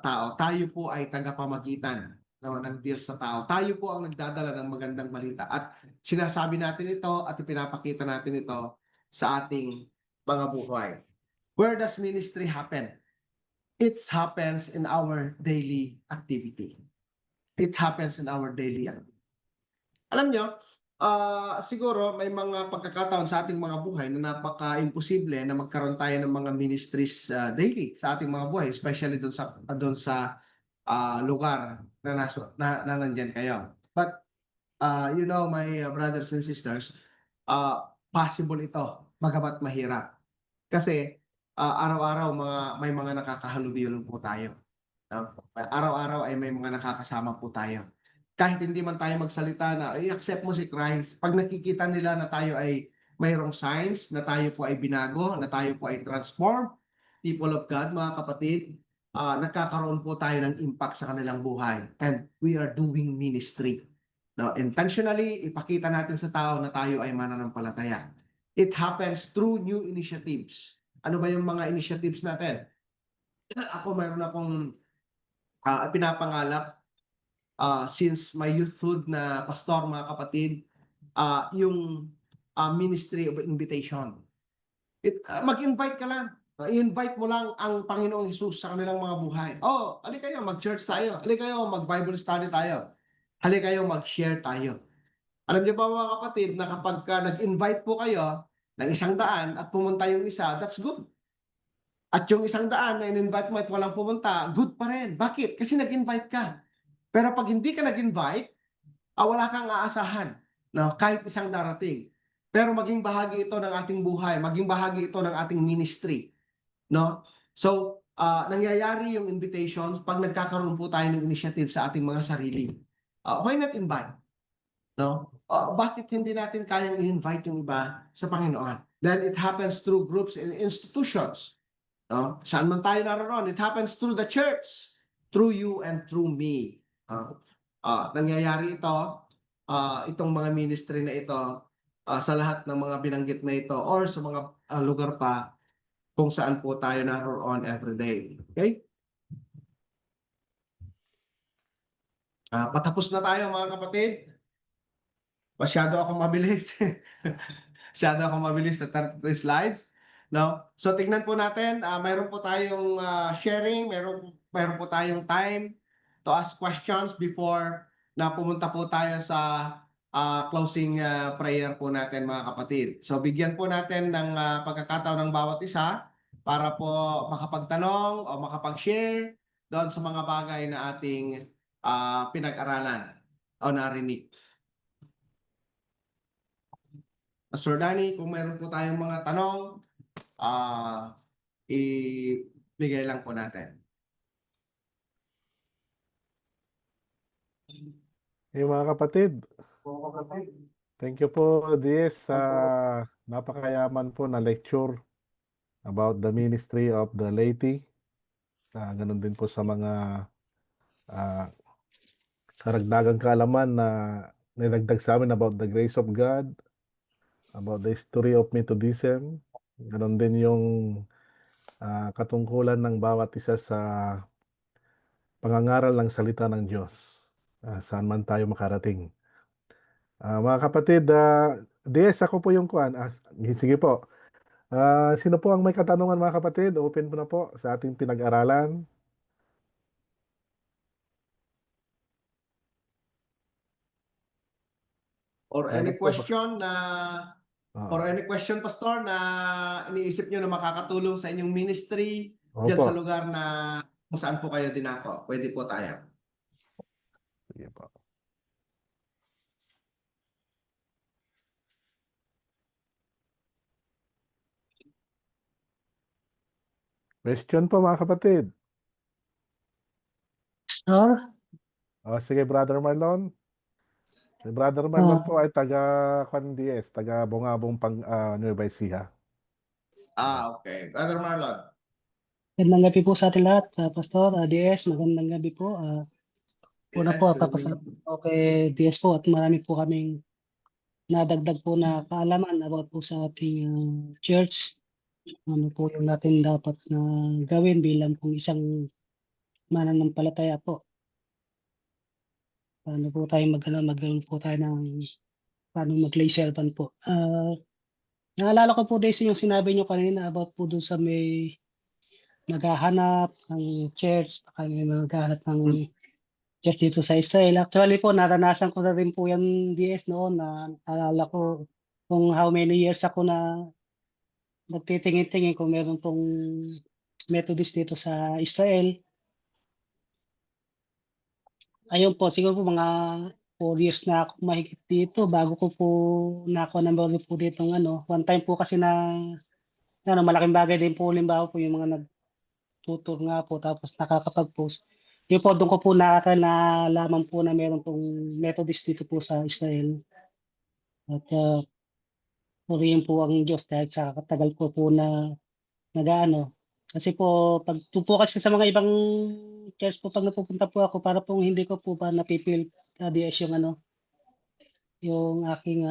tao. Tayo po ay tagapamagitan, no, ng Diyos sa tao. Tayo po ang nagdadala ng magandang balita at sinasabi natin ito at ipinapakita natin ito sa ating mga buhay. Where does ministry happen? It happens in our daily activity. It happens in our daily activity. Alam nyo, siguro may mga pagkakataon sa ating mga buhay na napaka-imposible na magkaroon tayo ng mga ministries daily sa ating mga buhay, especially doon sa lugar na nandyan kayo. But you know, my brothers and sisters, possible ito, bagamat mahirap. Kasi araw-araw may mga nakakahalubilo po tayo. Araw-araw ay may mga nakakasama po tayo. Kahit hindi man tayo magsalita na, i-accept mo si Christ. Pag nakikita nila na tayo ay mayroong signs, na tayo po ay binago, na tayo po ay transformed, people of God, mga kapatid, nagkakaroon po tayo ng impact sa kanilang buhay. And we are doing ministry. No, intentionally, ipakita natin sa tao na tayo ay mananampalataya. It happens through new initiatives. Ano ba yung mga initiatives natin? Ako, mayroon akong pinapangalap since my youthhood na pastor, mga kapatid, yung ministry of invitation. Mag-invite ka lang. I-invite mo lang ang Panginoong Hesus sa kanilang mga buhay. Oh, hali kayo, mag-church tayo. Hali kayo, mag-Bible study tayo. Hali kayo, mag-share tayo. Alam niyo ba, mga kapatid, na kapag nag-invite po kayo ng 100 at pumunta yung isa, that's good. At yung 100 na in-invite mo at walang pumunta, good pa rin. Bakit? Kasi nag-invite ka. Pero pag hindi ka nag-invite, wala kang aasahan, no? Kahit isang darating. Pero maging bahagi ito ng ating buhay, maging bahagi ito ng ating ministry, no? So, nangyayari yung invitations pag nagkakaroon po tayo ng initiative sa ating mga sarili. Why not invite? No? Bakit hindi natin kayang i-invite yung iba sa Panginoon? Then it happens through groups and institutions. No? Saan man tayo naroon, it happens through the church, through you and through me. Nangyayari ito, itong mga ministry na ito, sa lahat ng mga binanggit na ito or sa mga lugar pa kung saan po tayo naroon every day. Okay? Patapos na tayo, mga kapatid. Masyado akong mabilis. Masyado akong mabilis sa 33 slides. No? So tingnan po natin, mayroon po tayong sharing, mayroon po tayong time to ask questions before na pumunta po tayo sa closing prayer po natin, mga kapatid. So bigyan po natin ng pagkakataon ng bawat isa para po makapagtanong o makapag-share doon sa mga bagay na ating pinag-aralan o narinig. Sir Danny, kung meron po tayong mga tanong, ibigay lang po natin. Yung mga kapatid, thank you po, DS, sa napakayaman po na lecture about the ministry of the laity. Ganun din po sa mga karagdagang kaalaman na nilagdag sa amin about the grace of God, about the history of Methodism. Ganun din yung katungkulan ng bawat isa sa pangangaral ng salita ng Diyos, saan man tayo makarating. Mga kapatid, DS, ako po yung kuan. Sige po. Sino po ang may katanungan, mga kapatid? Open po na po sa ating pinag-aralan. Or any Meron po ba? question Oo. or any question, Pastor, na iniisip nyo na makakatulong sa inyong ministry dyan Opo. sa lugar na kung saan po kayo dinako. Pwede po tayo. Sige po. Question po, mga kapatid. Pastor, Sige, Brother Marlon. Si Brother Marlon ah, po ay taga Juan Diaz, taga Bungabong, Nueva Ecija. Okay. Brother Marlon. magandang gabi po sa ating lahat. Pastor, DS, magandang gabi po. Una po, Yes, good papasalamat evening. po kay DS po at marami po kaming nadagdag po na kaalaman about po sa ating church. Ano po yung natin dapat na gawin bilang kung isang mananampalataya po. Paano po tayo magkaroon po tayo ng paano mag-lay servant po. Naalala ko po Daisy yung sinabi niyo kanina about po dun sa may naghahanap ng church, baka may naghahanap ng church dito sa Israel. Actually po, naranasan ko na rin po yan DS noon na naalala ko kung how many years ako na nagtitingin-tingin kung meron pong Methodist dito sa Israel. Ayun po, siguro po mga 4 years na ako mahigit dito bago ko po nakuha ng meron po dito ano. One time po kasi na ano, malaking bagay din po halimbawa po yung mga nagtutur nga po tapos nakakapag-post. Yun po, doon ko po nalaman po na meron pong Methodist dito po sa Israel. At purihin po ang Diyos dahil sa katagal ko po na nag-ano. Kasi po, pag doon po kasi sa mga ibang church po, pag napupunta po ako, para pong hindi ko po ba napipil DS yung ano, yung aking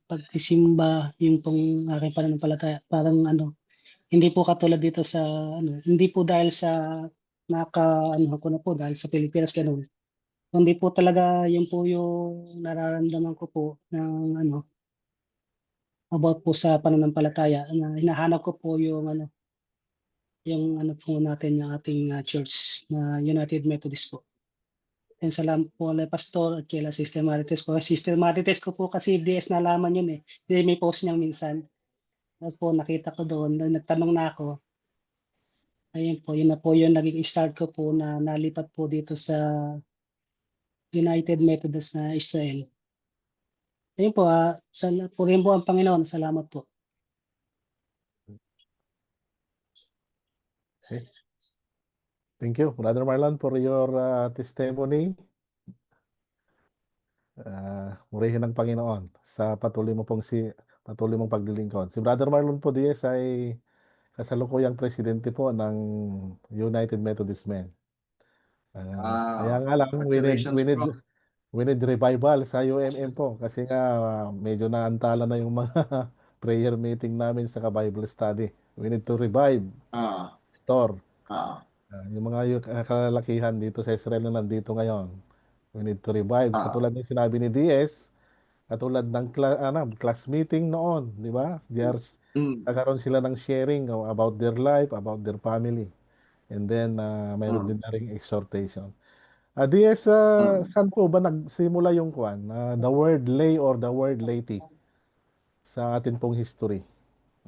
pagsisimba, yung pong aking pananampalataya. Parang ano, hindi po katulad dito sa ano, hindi po dahil sa ano ko na po dahil sa Pilipinas ganun. Hindi po talaga yun po yung nararamdaman ko po ng ano about po sa pananampalataya na hinahanap ko po yung ano po natin yung ating church na United Methodist po. And salamat po kay Pastor at kay Sister Marites po. Sister Marites ko po kasi DS nalaman yun eh. Hindi may post niyang minsan. Tapos po nakita ko doon, nagtanong na ako. Ayun po, yun na po yung naging start ko po na nalipat po dito sa United Methodist na Israel. Ayun po, purihin po ang Panginoon. Salamat po. Okay. Thank you, Brother Marlon, for your testimony. Murihin ng Panginoon sa patuloy mong paglilingkod. Si Brother Marlon po Diaz ay kasalukuyang presidente po ng United Methodist Men. Kaya nga lang, Congratulations, bro. we need revival sa UMM po kasi nga medyo naantala na yung mga prayer meeting namin sa Bible study. We need to revive, Ah, store. ah, Yung mga kalalakihan dito sa Israel na nandito ngayon. We need to revive. ah. Katulad ng sinabi ni DS, katulad ng class meeting noon, di ba? Mm, Nagkaroon sila ng sharing about their life, about their family. And then, mayroon mm, din na ring exhortation. DS, mm. saan po ba nagsimula yung kwan? The word lay or the word laity sa atin pong history?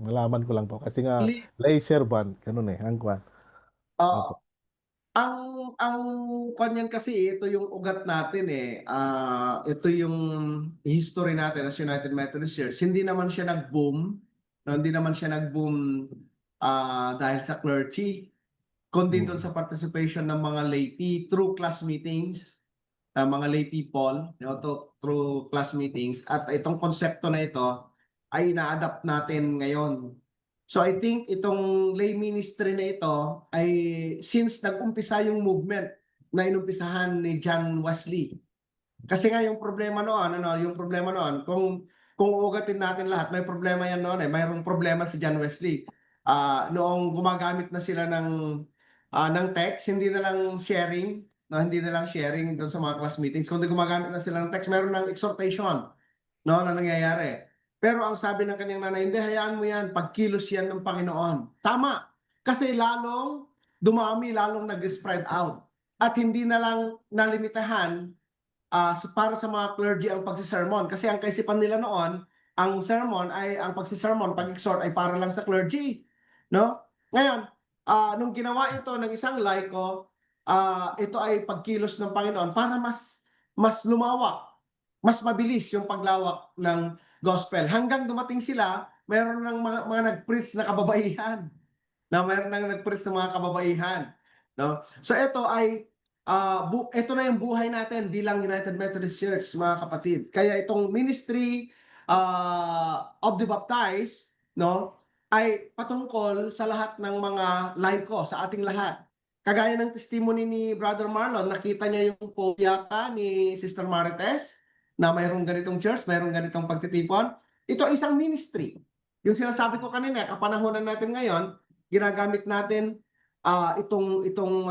Malaman ko lang po. Kasi nga, Actually, lay servant, ganun ang kwan. ah, Opo. ang kanyan kasi ito yung ugat natin eh. Ito yung history natin as United Methodist Church. Hindi naman siya nag-boom. No, hindi naman siya nag-boom dahil sa clergy, kundi doon Mm. sa participation ng mga laity through class meetings, mga lay people, through class meetings. At itong konsepto na ito ay ina-adapt natin ngayon. So I think itong lay ministry na ito ay since nag-umpisa yung movement na inumpisahan ni John Wesley. Kasi nga yung problema noon, yung problema noon, kung uugatin natin lahat, may problema yan noon eh. Mayroong problema si John Wesley. Noong gumagamit na sila ng text, hindi na lang sharing, no, hindi na lang sharing doon sa mga class meetings, kundi gumagamit na sila ng text, meron ng exhortation, no, na nangyayari. Pero ang sabi ng kanyang nanay, hindi, hayaan mo yan, pagkilos yan ng Panginoon. Tama. Kasi lalong dumami, lalong nag-spread out. At hindi na lang nalimitahan para sa mga clergy ang pagsisermon. Kasi ang kaisipan nila noon, ang sermon ay, ang pagsisermon, pag-exhort ay para lang sa clergy. No? Ngayon, nung ginawa ito ng isang laiko, ito ay pagkilos ng Panginoon para mas lumawak, mas mabilis yung paglawak ng gospel. Hanggang dumating sila, mayroon ng mga nag-preach na kababaihan. Na mayroon nang nag-preach ng mga kababaihan. No? So ito ay ito na yung buhay natin bilang United Methodist Church, mga kapatid. Kaya itong ministry of the baptized, no, ay patungkol sa lahat ng mga laiko, sa ating lahat. Kagaya ng testimony ni Brother Marlon, nakita niya yung post yata ni Sister Marites na mayroong ganitong church, mayroong ganitong pagtitipon. Ito ay isang ministry. Yung sinasabi ko kanina, kapanahonan natin ngayon, ginagamit natin itong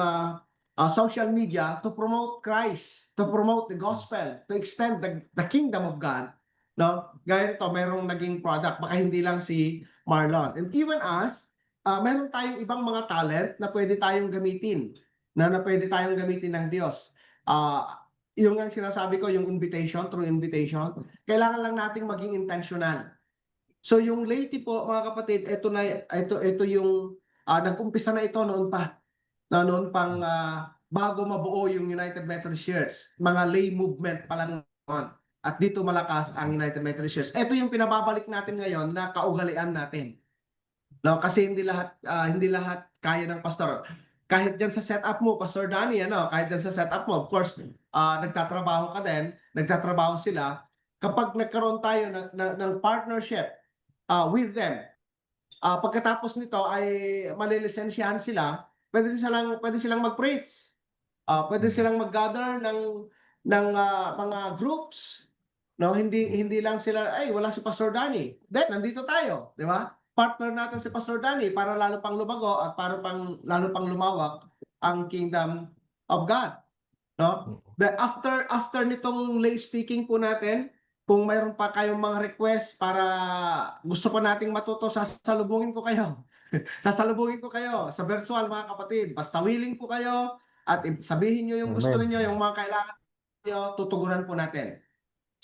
social media to promote Christ, to promote the gospel, to extend the kingdom of God. No? Gaya nito, mayroong naging product, baka hindi lang si Marlon. And even us, meron tayong ibang mga talent na pwede tayong gamitin, na pwede tayong gamitin ng Diyos. Yung ang sinasabi ko, yung invitation, through invitation, kailangan lang nating maging intentional. So yung laity po, mga kapatid, ito yung nag-umpisa na ito noon pa. Noon pang bago mabuo yung United Methodist Church, mga lay movement pa lang noon. At dito malakas ang United Methodist Church. Ito yung pinababalik natin ngayon na kaugalian natin. No, kasi hindi lahat kaya ng pastor. Kahit diyan sa setup mo, Pastor Danny, kahit diyan sa setup mo, of course, nagtatrabaho ka din, nagtatrabaho sila. Kapag nagkaroon tayo ng partnership with them, pagkatapos nito ay malilisensyahan sila, pwede silang mag-preach. Pwede silang mag-gather ng mga groups. No, hindi lang sila, ay wala si Pastor Danny. Then nandito tayo, di ba? Partner natin si Pastor Danny para lalo pang lumago at para lalo pang lumawak ang kingdom of God. No? But after nitong lay speaking po natin, kung mayroon pa kayong mga request para gusto pa nating matuto, sasalubungin ko kayo. Sasalubungin ko kayo sa virtual, mga kapatid. Basta willing po kayo at sabihin nyo yung gusto Amen. niyo, yung mga kailangan niyo, tutugunan po natin.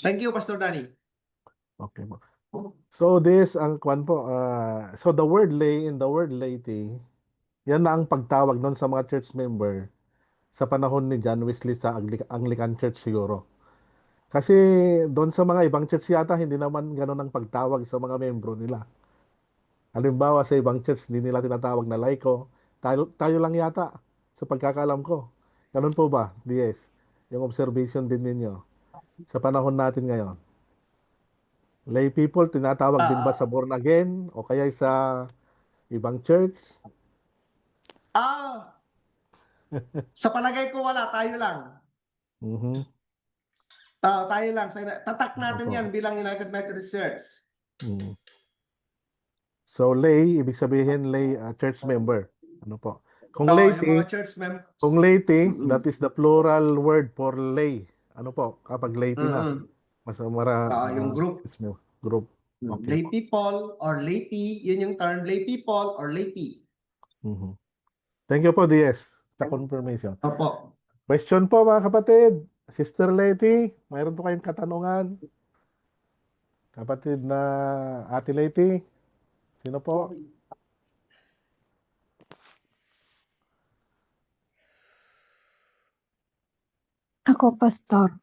Thank you, Pastor Danny. Okay po. So this ang kwan po, so the word lay in the word laity, yan na ang pagtawag noon sa mga church member sa panahon ni John Wesley sa Anglican Church siguro. Kasi doon sa mga ibang church yata, hindi naman ganun ang pagtawag sa mga membro nila. Halimbawa sa ibang church, hindi nila tinatawag na laiko. Tayo lang yata, sa pagkakalam ko. Ganun po ba, DS? Yung observation din ninyo sa panahon natin ngayon. Lay people, tinatawag din ba sa Ah, born again o kaya sa ibang church? ah, sa palagay ko wala, tayo lang. Mhm. Tayo lang. Tatak natin yan Opo. bilang United Methodist Church. Mm. So lay, ibig sabihin lay church member. Ano po? Kung Yung mga laity, church members. kung laity, Mm-mm. that is the plural word for lay. Ano po? Kapag laity na, Mm-mm. mas Yung group. group. Okay Lay po. people or laity, yun yung term, lay people or laity. Mhm. Thank you po, DS, sa confirmation. Opo. Question po mga kapatid. Sister Lady, mayroon po kayong katanungan? Kapatid na Ate Lady, sino po? Ako, Pastor.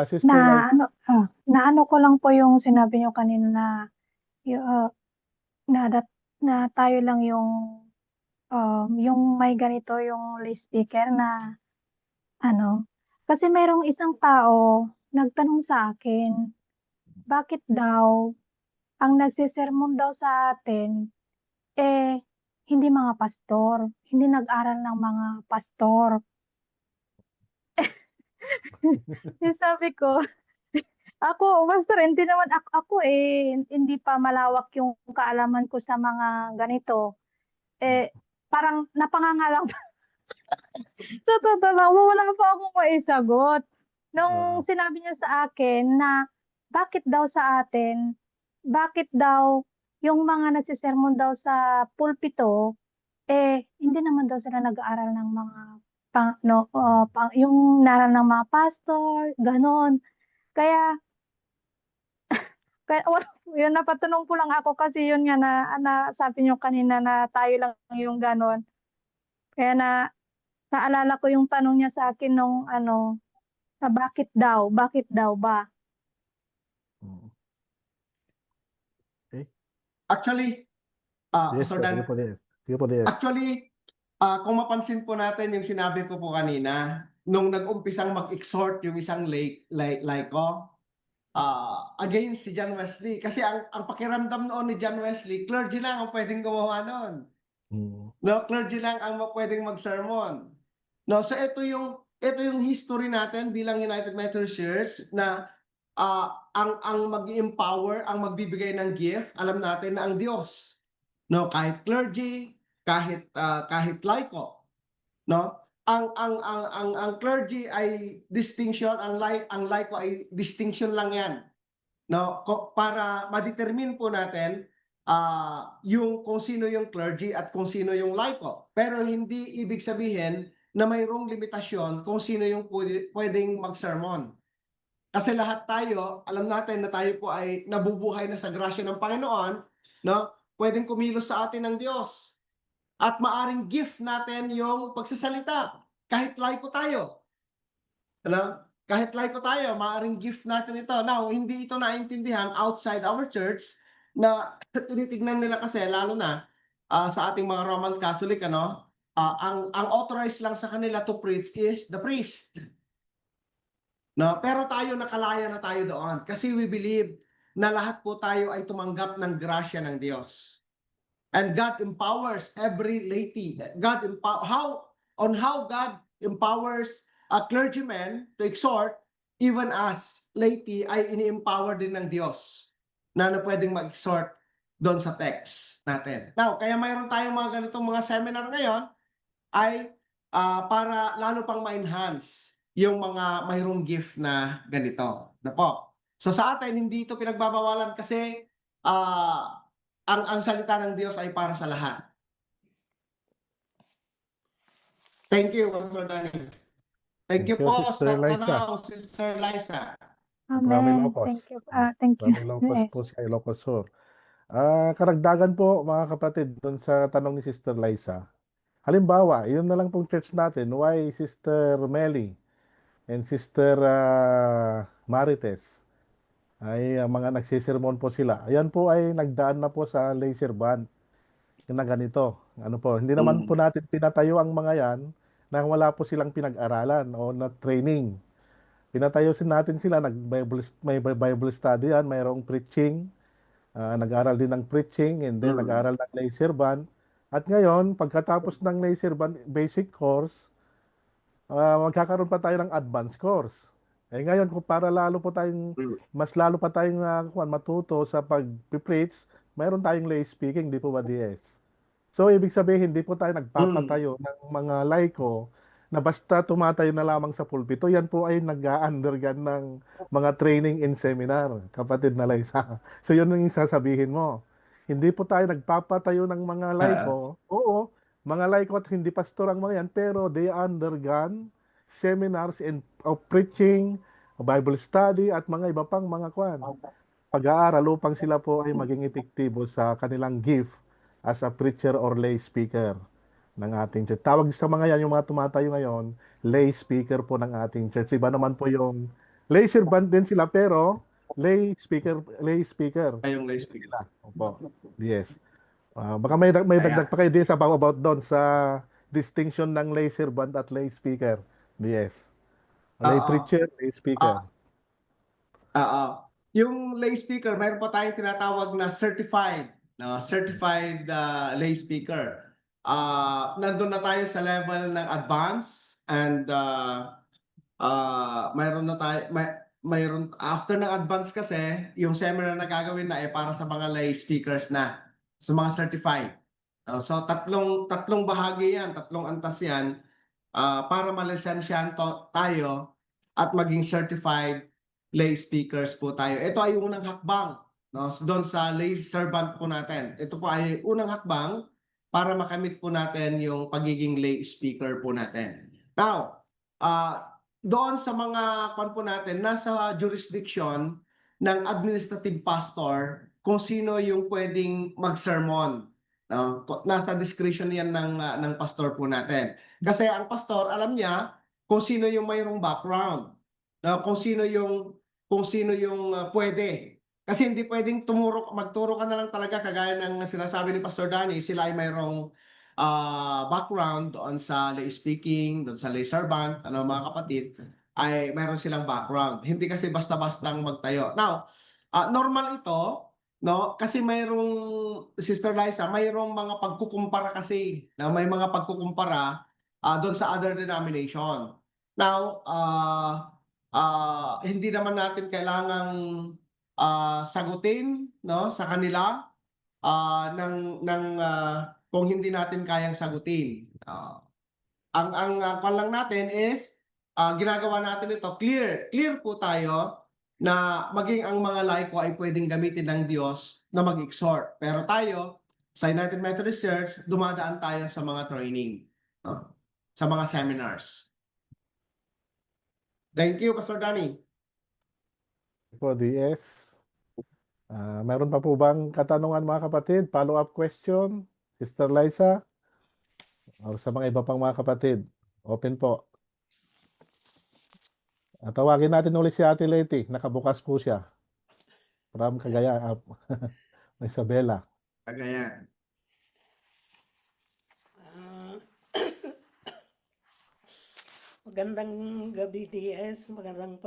Sister Lady. Na ano ko lang po yung sinabi niyo kanina na, yu- ah, na tayo lang yung may ganito yung list speaker na ano. Kasi merong isang tao nagtanong sa akin, bakit daw ang nagsisermon daw sa atin, eh, hindi mga pastor, hindi nag-aral ng mga pastor. Sabi ko, pastor, hindi naman ako hindi pa malawak yung kaalaman ko sa mga ganito. Parang napanganga lang. Sa totoo lang, wala pa akong maisagot. Nung Oo. sinabi niya sa akin na bakit daw sa atin, bakit daw yung mga nagsisermon daw sa pulpito, hindi naman daw sila nag-aaral ng mga yung naral ng mga pastor, ganon. Kaya yun, napatanong po lang ako kasi yun nga na sabi niyo kanina na tayo lang yung ganon. Kaya naalala ko yung tanong niya sa akin nung na bakit daw ba? Mm. Okay. Actually, Yes Pastor po, sige Dan, po, DS. Sige po, DS. actually, Kung mapansin po natin yung sinabi ko po kanina, nung nag-umpisang mag-exhort yung isang laiko, against si John Wesley. Kasi ang pakiramdam noon ni John Wesley, clergy lang ang pwedeng gumawa noon. Mm. No, clergy lang ang pwedeng mag-sermon. No, so ito yung history natin bilang United Methodist Church na ang mag-empower, ang magbibigay ng gift, alam natin na ang Diyos. No, kahit clergy, kahit laiko, no? Ang clergy ay distinction, ang laiko ay distinction lang 'yan. No, para ma-determine po natin yung kung sino yung clergy at kung sino yung laiko. Pero hindi ibig sabihin na mayroong limitasyon kung sino yung pwedeng mag-sermon. Kasi lahat tayo, alam natin na tayo po ay nabubuhay na sa grasya ng Panginoon, no? Pwedeng kumilos sa atin ng Diyos. At maaring gift natin yung pagsasalita. Kahit laiko tayo. Ano? Kahit laiko tayo, maaring gift natin ito. Now, hindi ito naintindihan outside our church na tinitignan nila kasi, lalo na sa ating mga Roman Catholic, ang authorized lang sa kanila to preach is the priest. No, pero tayo nakalaya na tayo doon kasi we believe na lahat po tayo ay tumanggap ng grasya ng Diyos. And God empowers every laity. How God empowers a clergyman to exhort, even as laity ay ini-empower din ng Diyos na pwedeng mag-exhort doon sa text natin. Now, kaya mayroon tayong mga ganitong mga seminar ngayon ay para lalo pang ma-enhance yung mga mayroong gift na ganito. Na po. So sa atin, hindi ito pinagbabawalan kasi ang salita ng Diyos ay para sa lahat. Thank you, Pastor Danny. Thank you Thank you, po Sister sa Liza. tanong, Sister Liza. From Amen. Ilocos. Thank you. Thank you. From Ilocos Yes. po sa Ilocos Sur. Karagdagan po mga kapatid doon sa tanong ni Sister Liza. Halimbawa, yun na lang pong church natin, why Sister Melly and Sister Marites ay mga nagsisermon po sila. Ayan po ay nagdaan na po sa laser band na ganito. Ano po, hindi naman po natin pinatayo ang mga yan na wala po silang pinag-aralan o na training. Pinatayo natin sila, may Bible study yan, mayroong preaching, nag-aral din ng preaching, and then nag-aral ng laser band. At ngayon, pagkatapos ng laser band basic course, magkakaroon pa tayo ng advanced course. Ngayon, kung para mas lalo pa tayong matuto sa pag-preach, mayroon tayong lay speaking, di po ba, DS? So, ibig sabihin, hindi po tayo nagpapatayo ng mga laiko na basta tumatayo na lamang sa pulpito. Yan po ay nag-undergone ng mga training in seminar, kapatid na Liza. So, yun yung sasabihin mo. Hindi po tayo nagpapatayo ng mga laiko. Oo, mga laiko at hindi pastor ang mga yan, pero they undergone seminars of preaching, Bible study, at mga iba pang mga pag-aaral upang sila po ay maging epektibo sa kanilang gift as a preacher or lay speaker ng ating church. Tawag sa mga yan, yung mga tumatayo ngayon, lay speaker po ng ating church. Iba naman po yung lay servant din sila, pero lay speaker. Ayong lay speaker. Sila. Opo. Yes. Baka may dagdag pa kayo din about doon sa distinction ng lay servant at lay speaker. Yes. Lay preacher, lay speaker. Yung lay speaker, mayroon pa tayong tinatawag na certified lay speaker. Nandun na tayo sa level ng advance and mayroon na tayo mayroon after ng advance kasi yung seminar na gagawin na para sa mga lay speakers na, sa mga certified. So tatlong bahagi yan, tatlong antas yan para malisensyahan tayo at maging certified lay speakers po tayo. Ito ay unang hakbang, no? Doon sa lay servant po natin. Ito po ay unang hakbang para makamit po natin yung pagiging lay speaker po natin. Now, doon sa mga po natin, nasa jurisdiction ng administrative pastor kung sino yung pwedeng mag-sermon. No? Nasa discretion yan ng pastor po natin. Kasi ang pastor, alam niya kung sino yung mayroong background. No? Kung sino yung pwede. Kasi hindi pwedeng magturo ka na lang talaga kagaya ng sinasabi ni Pastor Danny, sila ay mayroong background doon sa lay speaking, doon sa lay servant, mga kapatid, ay mayroon silang background. Hindi kasi basta-bastang magtayo. Now, normal ito, no? Kasi mayroong, Sister Liza, mayroong mga pagkukumpara kasi, na may mga pagkukumpara doon sa other denomination. Now, hindi naman natin kailangang sagutin, no, sa kanila kung hindi natin kayang sagutin. Kwan lang natin is ginagawa natin ito, clear po tayo na maging ang mga laiko ay pwedeng gamitin ng Diyos na mag-exhort. Pero tayo, sa United Methodist Church, dumadaan tayo sa mga training, no? Sa mga seminars. Thank you, Pastor Danny. Po, DS. Meron pa po bang katanungan mga kapatid? Follow-up question? Sister Liza? O sa mga iba pang mga kapatid? Open po. Tawagin natin ulit si Ate Leti. Nakabukas po siya. From Cagayan. Isabela. Kagayan. Ah, magandang gabi DS, magandang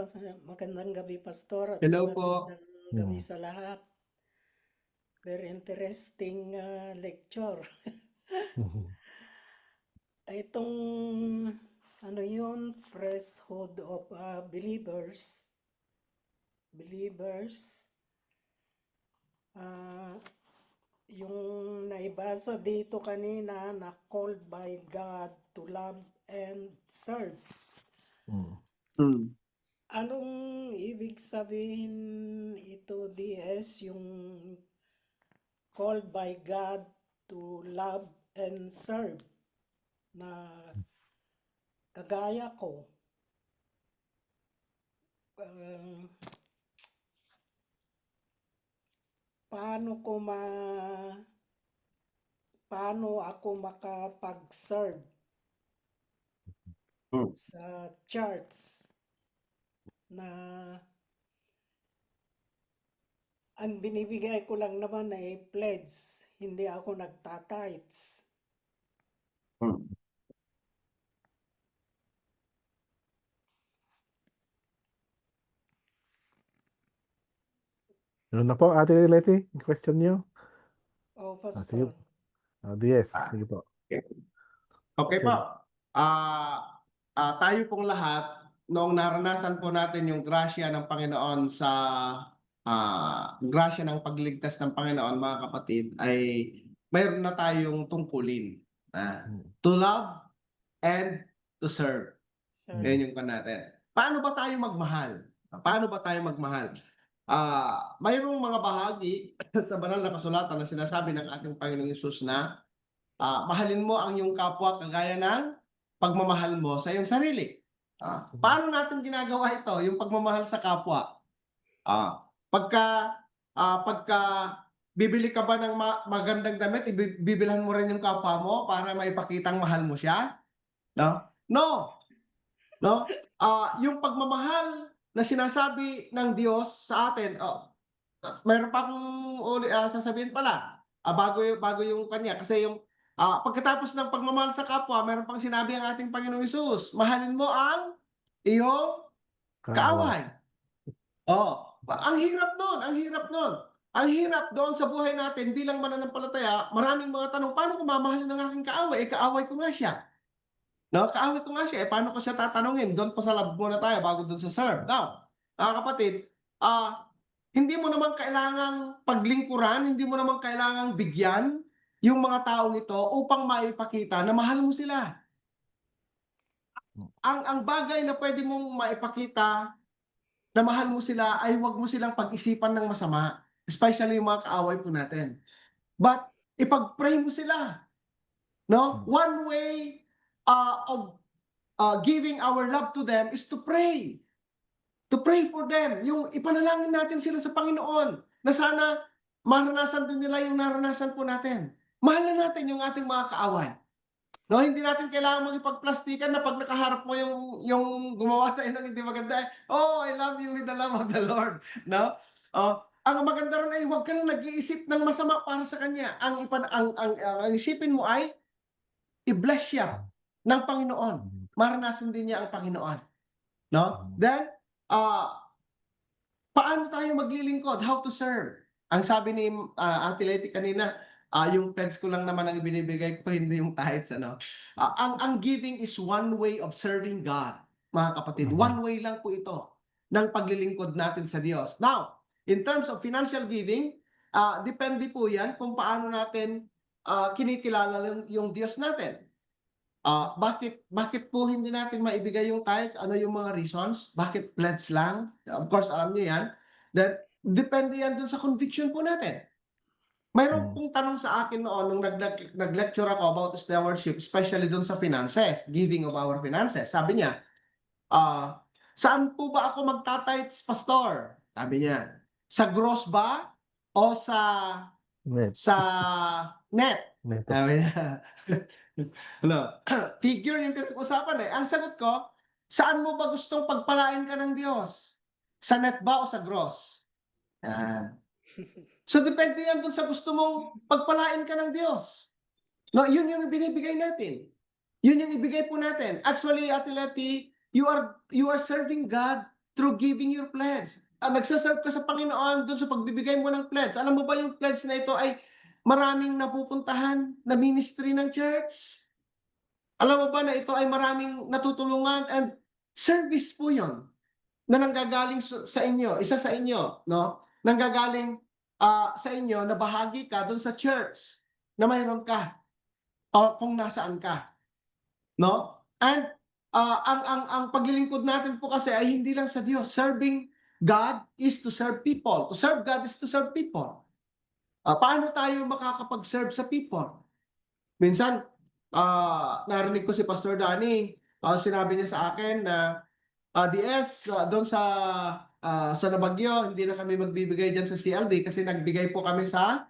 gabi Pastor at Hello po. magandang gabi sa lahat. Very interesting lecture. Itong ano yun, priesthood of believers. Yung naibasa dito kanina na called by God to love and serve. Anong ibig sabihin ito, DS, yung called by God to love and serve? Na kagaya ko, paano ako makapag-serve sa church na ang binibigay ko lang naman ay pledge, hindi ako nagtatites. Yun na po, Ate Leti. Question niyo? O, sige. Pastor. DS. Sige po. Okay po. Tayo pong lahat, noong naranasan po natin yung grasya ng Panginoon sa grasya ng pagligtas ng Panginoon, mga kapatid, ay mayroon na tayong tungkulin. To love and to serve. Sir. Yan yung kan natin. Paano ba tayo magmahal? Mayroong mga bahagi sa banal na kasulatan na sinasabi ng ating Panginoong Hesus na mahalin mo ang iyong kapwa kagaya ng pagmamahal mo sa iyong sarili. Paano natin ginagawa ito, yung pagmamahal sa kapwa? Pagka bibili ka ba ng magandang damit, bibilhan mo rin yung kapwa mo para maipakitang mahal mo siya? No? No? Yung pagmamahal na sinasabi ng Diyos sa atin, mayroon pa akong sasabihin pala, bago yung kanya, kasi yung pagkatapos ng pagmamahal sa kapwa, mayroon pang sinabi ang ating Panginoong Hesus, mahalin mo ang iyong kaaway. Ang hirap nun. Ang hirap doon sa buhay natin bilang mananampalataya, maraming mga tanong, paano ko mamahalin ang aking kaaway? Kaaway ko nga siya. No, kaaway ko nga siya. Paano ko siya tatanungin? Doon pa sa love muna tayo bago doon sa serve. Now, kapatid, hindi mo naman kailangang paglingkuran, hindi mo naman kailangang bigyan yung mga taong ito upang maipakita na mahal mo sila. Ang bagay na pwede mong maipakita na mahal mo sila ay huwag mo silang pag-isipan ng masama, especially yung mga kaaway po natin. But ipag-pray mo sila. No? One way of giving our love to them is to pray. To pray for them. Yung ipanalangin natin sila sa Panginoon na sana maranasan din nila yung naranasan po natin. Mahal na natin yung ating mga kaaway. No, hindi natin kailangan magipagplastikan na pag nakaharap mo yung gumawa sa ng hindi maganda, I love you with the love of the Lord, no? Ang maganda ron ay huwag ka lang nag-iisip ng masama para sa kanya. Ang isipin mo ay i-bless siya ng Panginoon. Maranasan din niya ang Panginoon. No? Then, paano tayo maglilingkod? How to serve? Ang sabi ni Ate Leti kanina, yung pledge ko lang naman ang ibinibigay ko, hindi yung tithes. Ano? Ang giving is one way of serving God, mga kapatid. One way lang po ito ng paglilingkod natin sa Diyos. Now, in terms of financial giving, depende po yan kung paano natin kinikilala yung Diyos natin. Bakit po hindi natin maibigay yung tithes? Ano yung mga reasons? Bakit pledge lang? Of course, alam niyo yan. That depende yan dun sa conviction po natin. Mayroon pong tanong sa akin noon nung nag-lecture ako about stewardship, especially dun sa finances, giving of our finances. Sabi niya, saan po ba ako magta-tithes, pastor? Sabi niya, sa gross ba o sa Net. net? Neto. Sabi niya, ano, figure yung pinag-usapan eh. Ang sagot ko, saan mo ba gustong pagpalain ka ng Diyos? Sa net ba o sa gross? Yan. So depende yan dun sa gusto mong pagpalain ka ng Diyos. No, yun yung binibigay natin. Yun yung ibigay po natin. Actually, Ate Leti, you are serving God through giving your pledge. Nagsaserve ka sa Panginoon dun sa pagbibigay mo ng pledge. Alam mo ba yung pledge na ito ay maraming napupuntahan na ministry ng church? Alam mo ba na ito ay maraming natutulungan and service po yon na nanggagaling sa inyo, isa sa inyo, no? Nanggagaling sa inyo na bahagi ka dun sa church na mayroon ka o kung nasaan ka. No? And ang paglilingkod natin po kasi ay hindi lang sa Diyos. Serving God is to serve people. To serve God is to serve people. Paano tayo makakapag-serve sa people? Minsan, narinig ko si Pastor Danny, sinabi niya sa akin na, DS, doon sa Nabagyo, hindi na kami magbibigay dyan sa CLD kasi nagbigay po kami sa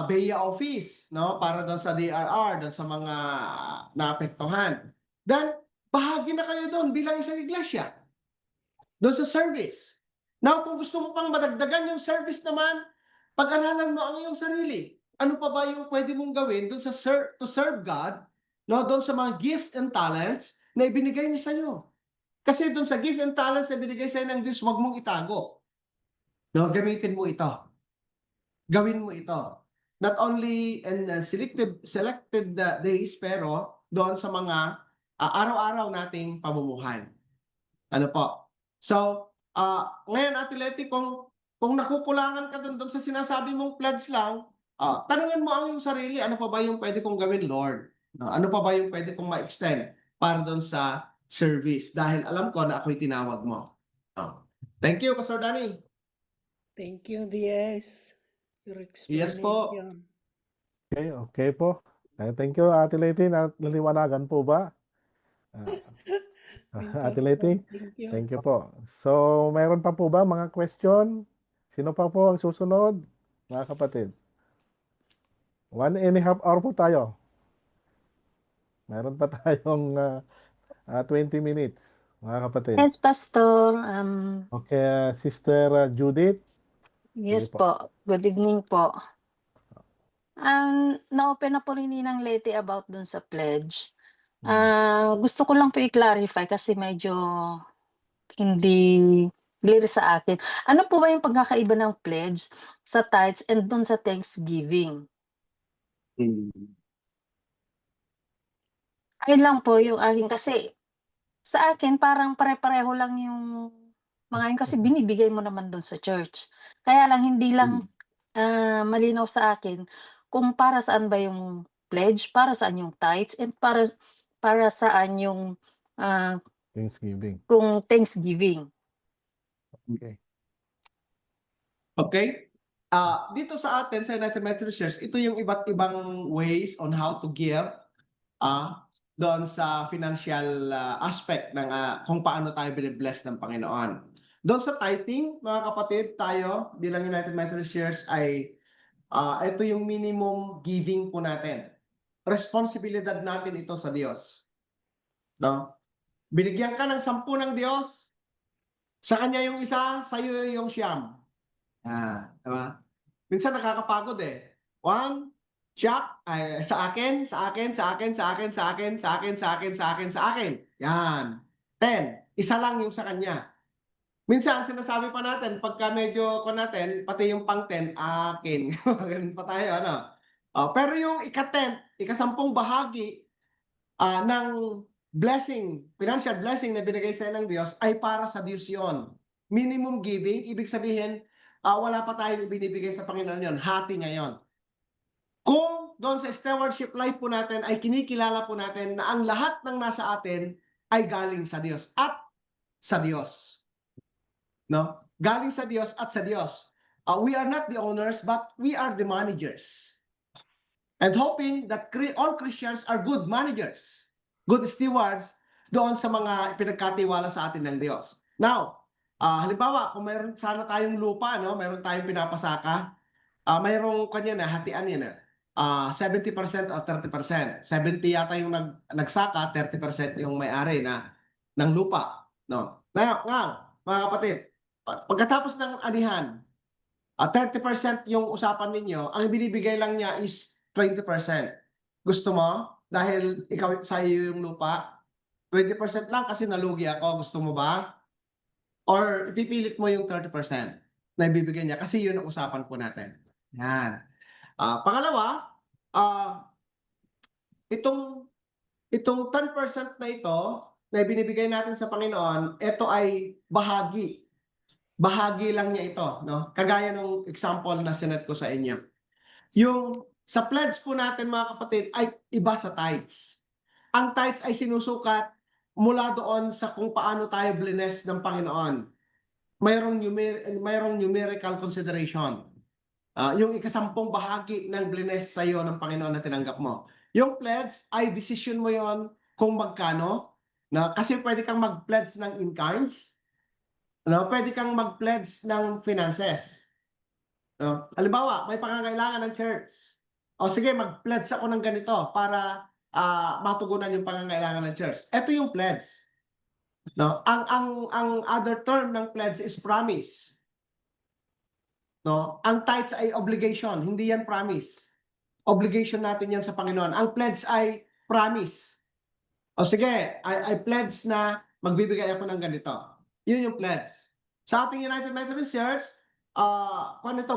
BEA office, no? Para doon sa DRR, doon sa mga naapektuhan. Then, bahagi na kayo doon bilang isang iglesia. Doon sa service. Now, kung gusto mo pang madagdagan yung service naman, pag-aralan mo ang iyong sarili. Ano pa ba yung pwede mong gawin doon sa to serve God, no? Doon sa mga gifts and talents na ibinigay niya sa iyo. Kasi doon sa gift and talents na binigay sa iyo ng Diyos, huwag mong itago. No, gamitin mo ito. Gawin mo ito. Not only in selected days, pero doon sa mga araw-araw nating pamumuhay. Ano po? So, ngayon, Ate Leti, kung nakukulangan ka doon sa sinasabi mong pledge lang, tanungin mo ang iyong sarili, ano pa ba yung pwede kong gawin, Lord? Ano pa ba yung pwede kong ma-extend para doon sa service? Dahil alam ko na ako'y tinawag mo. Thank you, Pastor Danny. Thank you, DS. Your Yes po. explanation. Okay po. Thank you, Ate Leti. Naliwanagan po ba? Ate Pastor, Leti, thank you. thank you po. So, mayroon pa po ba mga question? Sino pa po ang susunod? Mga kapatid. 1.5 hour po tayo. Mayroon pa tayong 20 minutes, mga kapatid. Yes, Pastor. Okay, Sister Judith. Yes Sige po. po. Good evening po. Na-open na po rin ni ng Leti about dun sa pledge. Gusto ko lang po i-clarify kasi medyo hindi clear sa akin. Ano po ba yung pagkakaiba ng pledge sa tithes and dun sa Thanksgiving? Ayun lang po yung akin kasi sa akin parang pare-pareho lang yung mga yun kasi binibigay mo naman dun sa church. Kaya lang hindi lang malinaw sa akin kung para saan ba yung pledge, para saan yung tithes, and para saan yung Thanksgiving. kung Thanksgiving. Okay. Okay? Dito sa atin, sa United Methodist Church, ito yung iba't ibang ways on how to give doon sa financial aspect ng kung paano tayo binibless ng Panginoon. Doon sa tithing, mga kapatid, tayo bilang United Methodist Church ay ito yung minimum giving po natin. Responsibilidad natin ito sa Diyos. No? Binigyan ka ng 10 ng Diyos, sa Kanya yung isa, sa iyo yung 9. Diba? Minsan nakakapagod eh. 1, Siya, ay, sa akin, sa akin, sa akin, sa akin, sa akin, sa akin, sa akin, sa akin, sa akin. Yan. 10. Isa lang yung sa kanya. Minsan, sinasabi pa natin, pagka medyo ko natin, pati yung pang 10, akin. Ganun pa tayo, ano? Pero yung ika-10, ika-10 bahagi ng blessing, financial blessing na binigay sa ng Diyos ay para sa Diyos yon. Minimum giving, ibig sabihin, wala pa tayong ibinibigay sa Panginoon yon. Hati niya yon. Kung doon sa stewardship life po natin ay kinikilala po natin na ang lahat ng nasa atin ay galing sa Diyos at sa Diyos. No? Galing sa Diyos at sa Diyos. We are not the owners but we are the managers. And hoping that all Christians are good managers, good stewards doon sa mga pinagkatiwala sa atin ng Diyos. Now, halimbawa, kung mayroon sana tayong lupa, no? Mayroon tayong pinapasaka, mayroong kanya na hatian yan na 70% o 30%. 70 yata yung nagsaka, 30% yung may-ari ng lupa, no. Now, mga kapatid, pagkatapos ng anihan, 30% yung usapan ninyo, ang binibigay lang niya is 20%. Gusto mo? Dahil ikaw sa iyo yung lupa, 20% lang kasi nalugi ako. Gusto mo ba? Or ipipilit mo yung 30% na ibibigay niya kasi yun ang usapan po natin. Yan. Pangalawa, itong 10% na ito na binibigay natin sa Panginoon, ito ay bahagi. Bahagi lang niya ito, no? Kagaya ng example na sinet ko sa inyo. Yung sa pledge po natin mga kapatid ay iba sa tithes. Ang tithes ay sinusukat mula doon sa kung paano tayo blines ng Panginoon. Mayroong numerical consideration. Yung ika-10 bahagi ng blines sa iyo ng Panginoon na tinanggap mo. Yung pledge ay decision mo yon kung magkano. Kasi pwede kang mag-pledge ng in-kinds. Pwede kang mag-pledge ng finances. Halimbawa, may pangangailangan ng church. O sige, mag-pledge ako ng ganito para matugunan yung pangangailangan ng church. Ito yung pledge. Ang other term ng pledge is promise. Ang tithes ay obligation, hindi yan promise. Obligation natin yan sa Panginoon. Ang pledge ay promise. O sige, I pledge na magbibigay ako ng ganito. Yun yung pledge. Sa ating United Methodist Church,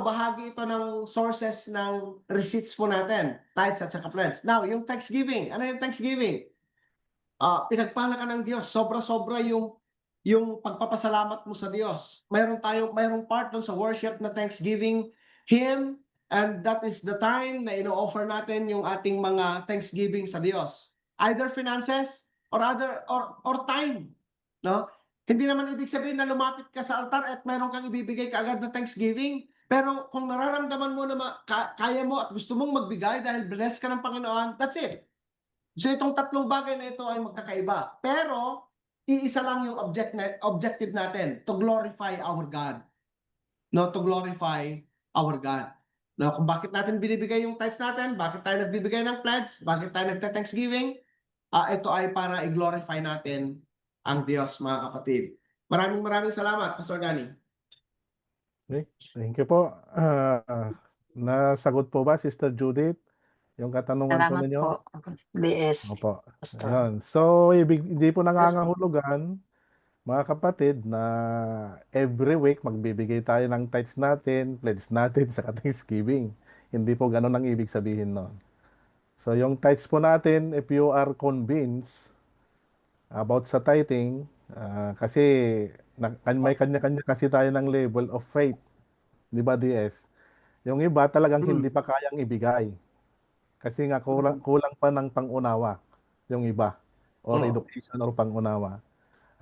bahagi ito ng sources ng receipts po natin, tithes at saka pledge. Now, yung Thanksgiving. Ano yung Thanksgiving? Pinagpala ka ng Diyos. Sobra-sobra yung pagpapasalamat mo sa Diyos. Mayroong part dun sa worship na Thanksgiving Him, and that is the time na ino-offer natin yung ating mga Thanksgiving sa Diyos. Either finances or time, no? Hindi naman ibig sabihin na lumapit ka sa altar at mayroon kang ibibigay kaagad na Thanksgiving. Pero kung nararamdaman mo na kaya mo at gusto mong magbigay dahil blessed ka ng Panginoon, that's it. So itong 3 bagay na ito ay magkakaiba. Pero iisa lang yung objective natin, to glorify our God. No, to glorify our God. No, kung bakit natin binibigay yung tithes natin, bakit tayo nagbibigay ng pledge, bakit tayo nagte-Thanksgiving, ito ay para i-glorify natin ang Diyos, mga kapatid. Maraming salamat, Pastor Danny. Okay, thank you po. Nasagot po ba, Sister Judith, yung katanungan po Salamat ninyo? po, DS. Opo. Pastor. Ayun. So, hindi po nangangahulugan, mga kapatid, na every week magbibigay tayo ng tithes natin, pledge natin sa Thanksgiving. Hindi po ganun ang ibig sabihin nun. So, yung tithes po natin, if you are convinced about sa tithing, kasi may kanya-kanya kasi tayo ng level of faith. Di ba, DS? Yung iba talagang hindi pa kayang ibigay. Kasi nga kulang pa ng pangunawa yung iba. Or education or pangunawa.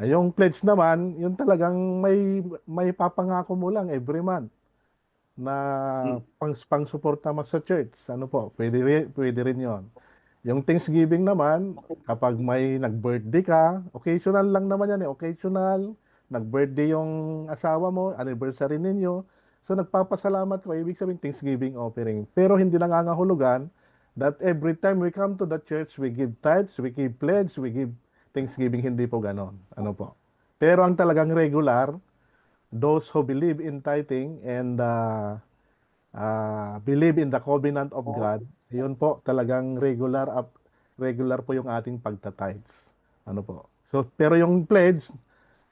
Yung pledge naman, yung talagang may papangako mo lang every month na pang-suporta mo sa church. Ano po, pwede rin yon. Yung Thanksgiving naman, kapag may nag-birthday ka, occasional lang naman yan eh, occasional, nag-birthday yung asawa mo, anniversary ninyo, so nagpapasalamat ko, ibig sabihin Thanksgiving offering. Pero hindi nangangahulugan that every time we come to the church, we give tithes, we give pledge, we give Thanksgiving, hindi po ganon. Ano po? Pero ang talagang regular, those who believe in tithing and believe in the covenant of God, Yun po talagang regular po yung ating pagta-tithes. Ano po. So pero yung pledge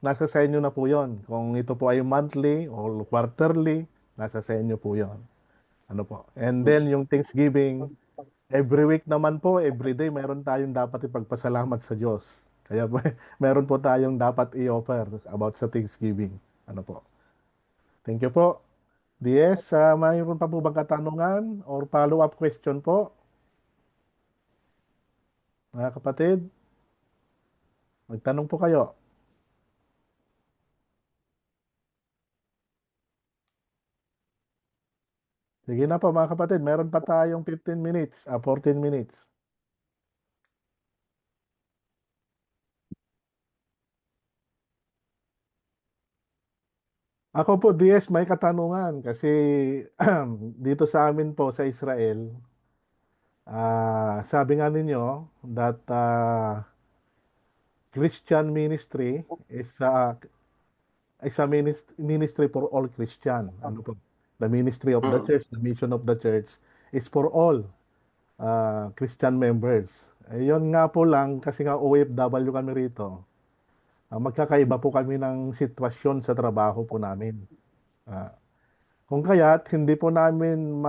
nasa sa inyo na po yon. Kung ito po ay monthly or quarterly, nasa sa inyo po yon. Ano po. And then yung Thanksgiving, every week naman po, every day, meron tayong dapat ipagpasalamat sa Diyos. Kaya po, meron po tayong dapat i-offer about sa Thanksgiving. Ano po. Thank you po. DS, mayroon pa po bang katanungan or follow-up question po? Mga kapatid, magtanong po kayo. Sige na po mga kapatid, meron pa tayong 15 minutes, 14 minutes. Ako po, DS, may katanungan kasi dito sa amin po sa Israel, sabi nga ninyo that Christian ministry is a ministry for all Christian. Ano po? The ministry of the church, the mission of the church is for all Christian members. Yun nga po lang, kasi nga OFW kami rito, magkakaiba po kami ng sitwasyon sa trabaho po namin. Ah, kung kaya't hindi po namin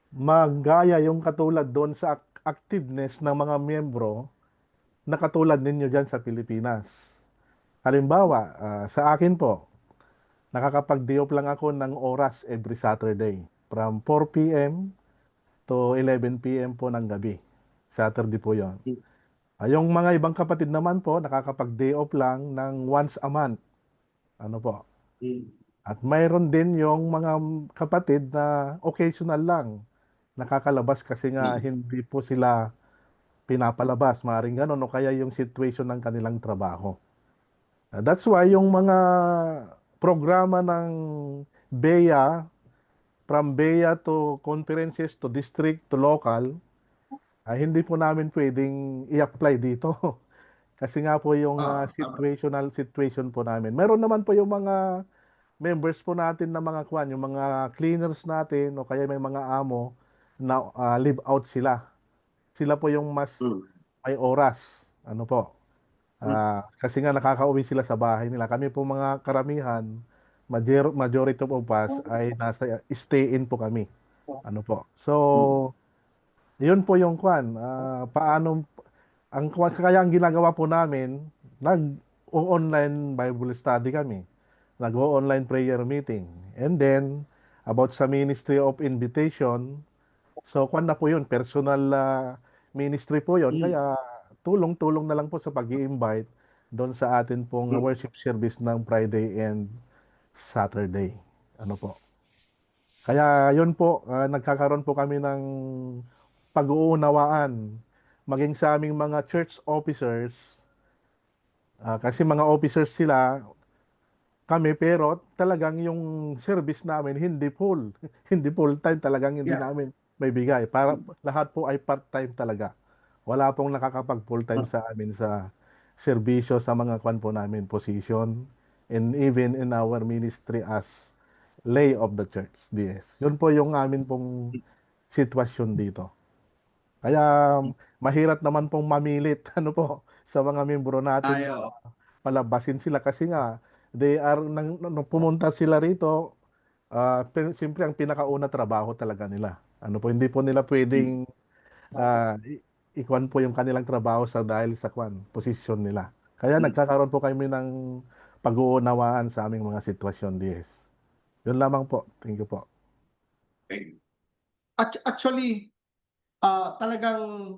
magaya yung katulad doon sa activeness ng mga miyembro na katulad ninyo dyan sa Pilipinas. Halimbawa, sa akin po, nakakapag-day off lang ako ng oras every Saturday from 4 p.m. to 11 p.m. po ng gabi. Saturday po yon. Yung mga ibang kapatid naman po, nakakapag-day off lang ng once a month. Ano po? At mayroon din yung mga kapatid na occasional lang nakakalabas kasi nga hindi po sila pinapalabas. Maaaring ganun o kaya yung situation ng kanilang trabaho. That's why yung mga programa ng BEA, from BEA to conferences to district to local, hindi po namin pwedeng i-apply dito. Kasi nga po yung situational situation po namin. Meron naman po yung mga members po natin na mga kwan, yung mga cleaners natin o kaya may mga amo na live out sila. Sila po yung mas may oras. Ano po? Kasi nga nakakauwi sila sa bahay nila. Kami po mga karamihan, majority of us ay nasa stay-in po kami. Ano po? So, yun po yung kwan. Paano kaya ang ginagawa po namin, nag-online Bible study kami. Nag-online prayer meeting. And then, about sa Ministry of Invitation, so kwan na po yun, personal ministry po yun. Kaya tulong-tulong na lang po sa pag-i-invite doon sa atin pong worship service ng Friday and Saturday. Ano po. Kaya yun po, nagkakaroon po kami ng pag-uunawaan maging sa aming mga church officers, kasi mga officers sila, kami, pero talagang yung service namin hindi full. Hindi full time, talagang hindi namin may bigay. Para lahat po ay part-time talaga. Wala pong nakakapag full time sa amin sa serbisyo sa mga kwan po namin position and even in our ministry as lay of the church. DS. Yun po yung amin pong sitwasyon dito. Kaya mahirap naman pong mamilit ano po sa mga miyembro natin na palabasin sila kasi nga they are nung pumunta sila rito, siyempre ang pinakauna trabaho talaga nila. Ano po, hindi po nila pwedeng ikuan po yung kanilang trabaho sa dahil sa posisyon nila. Kaya nagkakaroon po kami ng pag-uunawaan sa aming mga sitwasyon, DS. Yun lamang po. Thank you po. Actually, talagang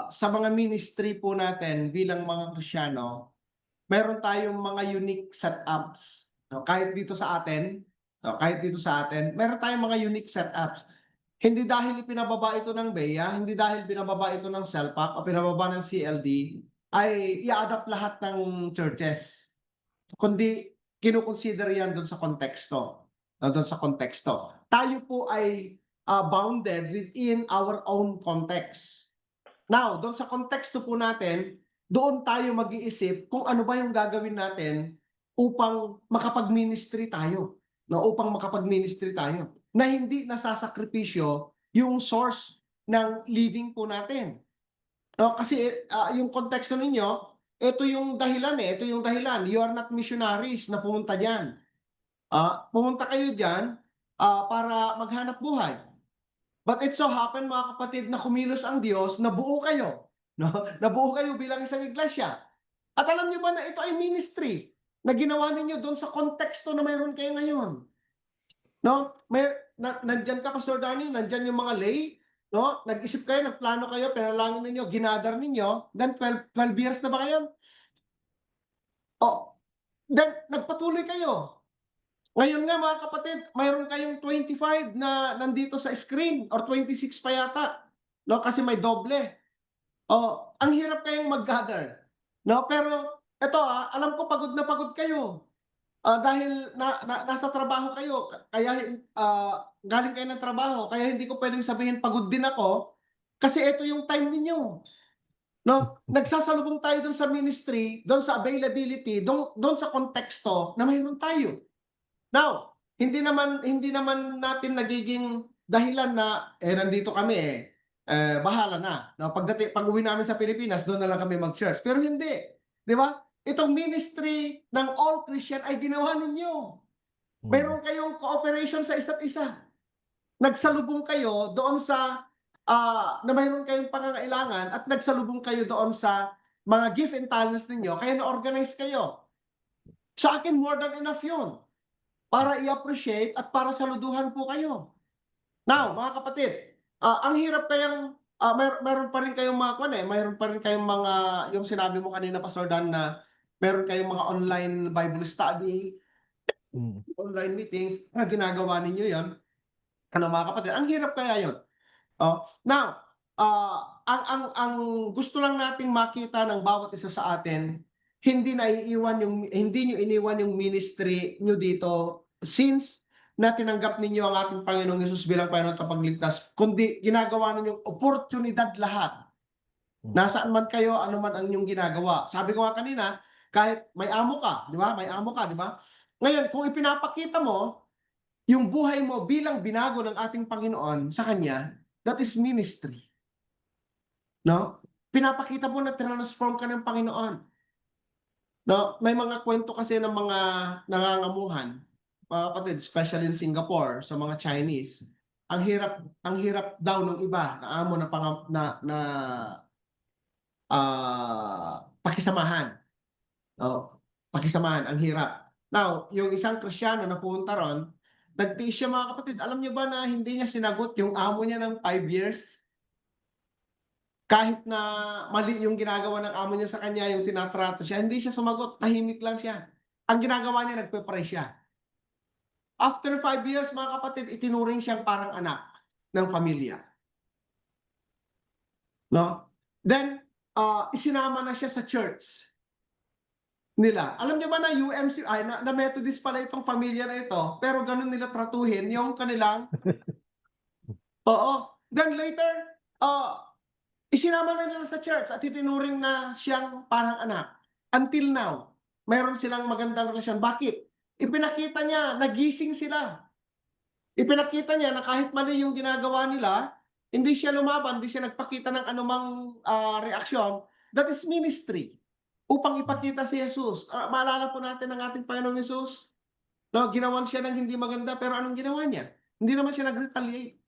sa mga ministry po natin bilang mga Kristyano, meron tayong mga unique setups. No? Kahit dito sa atin, meron tayong mga unique setups. Hindi dahil pinababa ito ng BEA, hindi dahil pinababa ito ng CELPAC o pinababa ng CLD, ay i-adapt lahat ng churches. Kundi kinukonsider yan doon sa konteksto. Doon sa konteksto. Tayo po ay bounded within our own context. Now, doon sa konteksto po natin, doon tayo mag-iisip kung ano ba yung gagawin natin upang makapag-ministry tayo. No, upang makapag-ministry tayo. na hindi nasasakripisyo yung source ng living po natin. No, kasi yung konteksto ninyo, ito yung dahilan Ito yung dahilan. You are not missionaries na pumunta diyan. Pumunta kayo diyan para maghanap buhay. But it so happen mga kapatid na kumilos ang Diyos na buo kayo. No? Nabuo kayo bilang isang iglesia. At alam niyo ba na ito ay ministry na ginawa ninyo doon sa konteksto na mayroon kayo ngayon. No? Nandyan ka, Pastor Danny, nandyan yung mga lay, no? Nag-isip kayo, nagplano kayo, pinalangin ninyo, ginadar ninyo, then 12 years na ba kayo? Then nagpatuloy kayo. Ngayon nga mga kapatid, mayroon kayong 25 na nandito sa screen or 26 pa yata. No? Kasi may doble. Ang hirap kayong mag-gather. No? Pero ito alam ko pagod na pagod kayo. Dahil nasa trabaho kayo, kaya galing kayo ng trabaho, kaya hindi ko pwedeng sabihin pagod din ako kasi ito yung time ninyo. No? Nagsasalubong tayo doon sa ministry, doon sa availability, doon sa konteksto na mayroon tayo. Now, hindi naman natin nagiging dahilan na nandito kami bahala na. No, pag-uwi namin sa Pilipinas, doon na lang kami mag-church. Pero hindi, 'di ba? Itong ministry ng All Christian ay ginawa ninyo. Meron kayong cooperation sa isa't isa. Nagsalubong kayo doon sa na mayroon kayong pangangailangan at nagsalubong kayo doon sa mga gift and talents ninyo, kaya na-organize kayo. Sa akin, more than enough yun para i-appreciate at para saluduhan po kayo. Now, mga kapatid, ang hirap kayang meron pa rin kayong mga mayroon pa rin kayong mga yung sinabi mo kanina Pastor Dan na meron kayong mga online Bible study, online meetings, ginagawa ninyo 'yon. Mga kapatid, ang hirap kaya 'yon. Now, ang gusto lang nating makita ng bawat isa sa atin, hindi niyo iniwan yung ministry niyo dito since na tinanggap ninyo ang ating Panginoong Hesus bilang Panginoon at Tagapagligtas, kundi ginagawa ninyong oportunidad lahat. Nasaan man kayo, ano man ang inyong ginagawa. Sabi ko nga kanina, kahit may amo ka, di ba? May amo ka, di ba? Ngayon, kung ipinapakita mo yung buhay mo bilang binago ng ating Panginoon sa Kanya, that is ministry. No? Pinapakita mo na transform ka ng Panginoon. No, may mga kwento kasi ng mga nangangamuhan, mga kapatid, especially in Singapore, sa mga Chinese. Ang hirap daw ng iba na amo pakisamahan. No? Pakisamahan, ang hirap. Now, yung isang Kristiyano na pumunta ron, nagtiis siya mga kapatid. Alam niyo ba na hindi niya sinagot yung amo niya ng 5 years? Kahit na mali yung ginagawa ng amo niya sa kanya, yung tinatrato siya, hindi siya sumagot, tahimik lang siya. Ang ginagawa niya, nagpe-pray siya. After 5 years, mga kapatid, itinuring siyang parang anak ng pamilya. No? Then, isinama na siya sa church nila. Alam niyo ba na UMC, na Methodist pala itong pamilya na ito, pero ganun nila tratuhin yung kanilang Then later, isinama na nila sa church at itinuring na siyang parang anak. Until now, mayroon silang magandang relasyon. Bakit? Ipinakita niya, nagising sila. Ipinakita niya na kahit mali yung ginagawa nila, hindi siya lumaban, hindi siya nagpakita ng anumang reaksyon. That is ministry. Upang ipakita si Jesus. Maalala po natin ang ating Panginoong Jesus. No, ginawan siya ng hindi maganda, pero anong ginawa niya? Hindi naman siya nag-retaliate.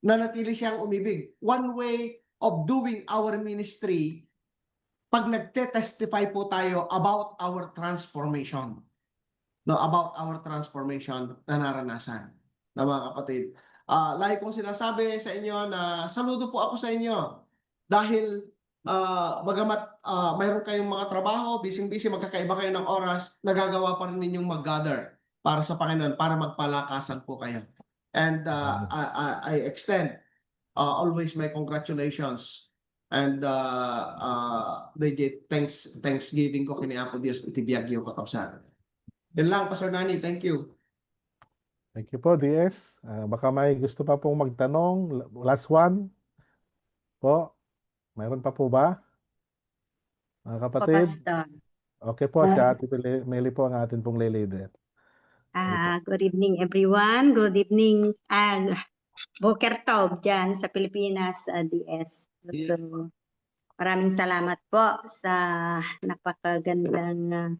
Nanatili siyang umibig. One way of doing our ministry, pag nagte-testify po tayo about our transformation. No, about our transformation na naranasan na mga kapatid. Like kong sinasabi sa inyo na saludo po ako sa inyo dahil bagamat mayroon kayong mga trabaho, busy-busy, magkakaiba kayo ng oras, nagagawa pa rin ninyong mag-gather para sa Panginoon, para magpalakasan po kayo. And I extend always my congratulations and thanksgiving ko kini Apo Dios iti biyagyo ko kapsat. Yan lang, Pastor Nani. Thank you. Thank you po, DS. Baka may gusto pa pong magtanong. Last one po. Mayroon pa po ba? Mga kapatid? Pastor. Okay po, si Ate Meli po ang atin pong lay leader. Good evening everyone. Good evening and Boker Tov dyan sa Pilipinas, DS. Yes. So, maraming salamat po sa napakagandang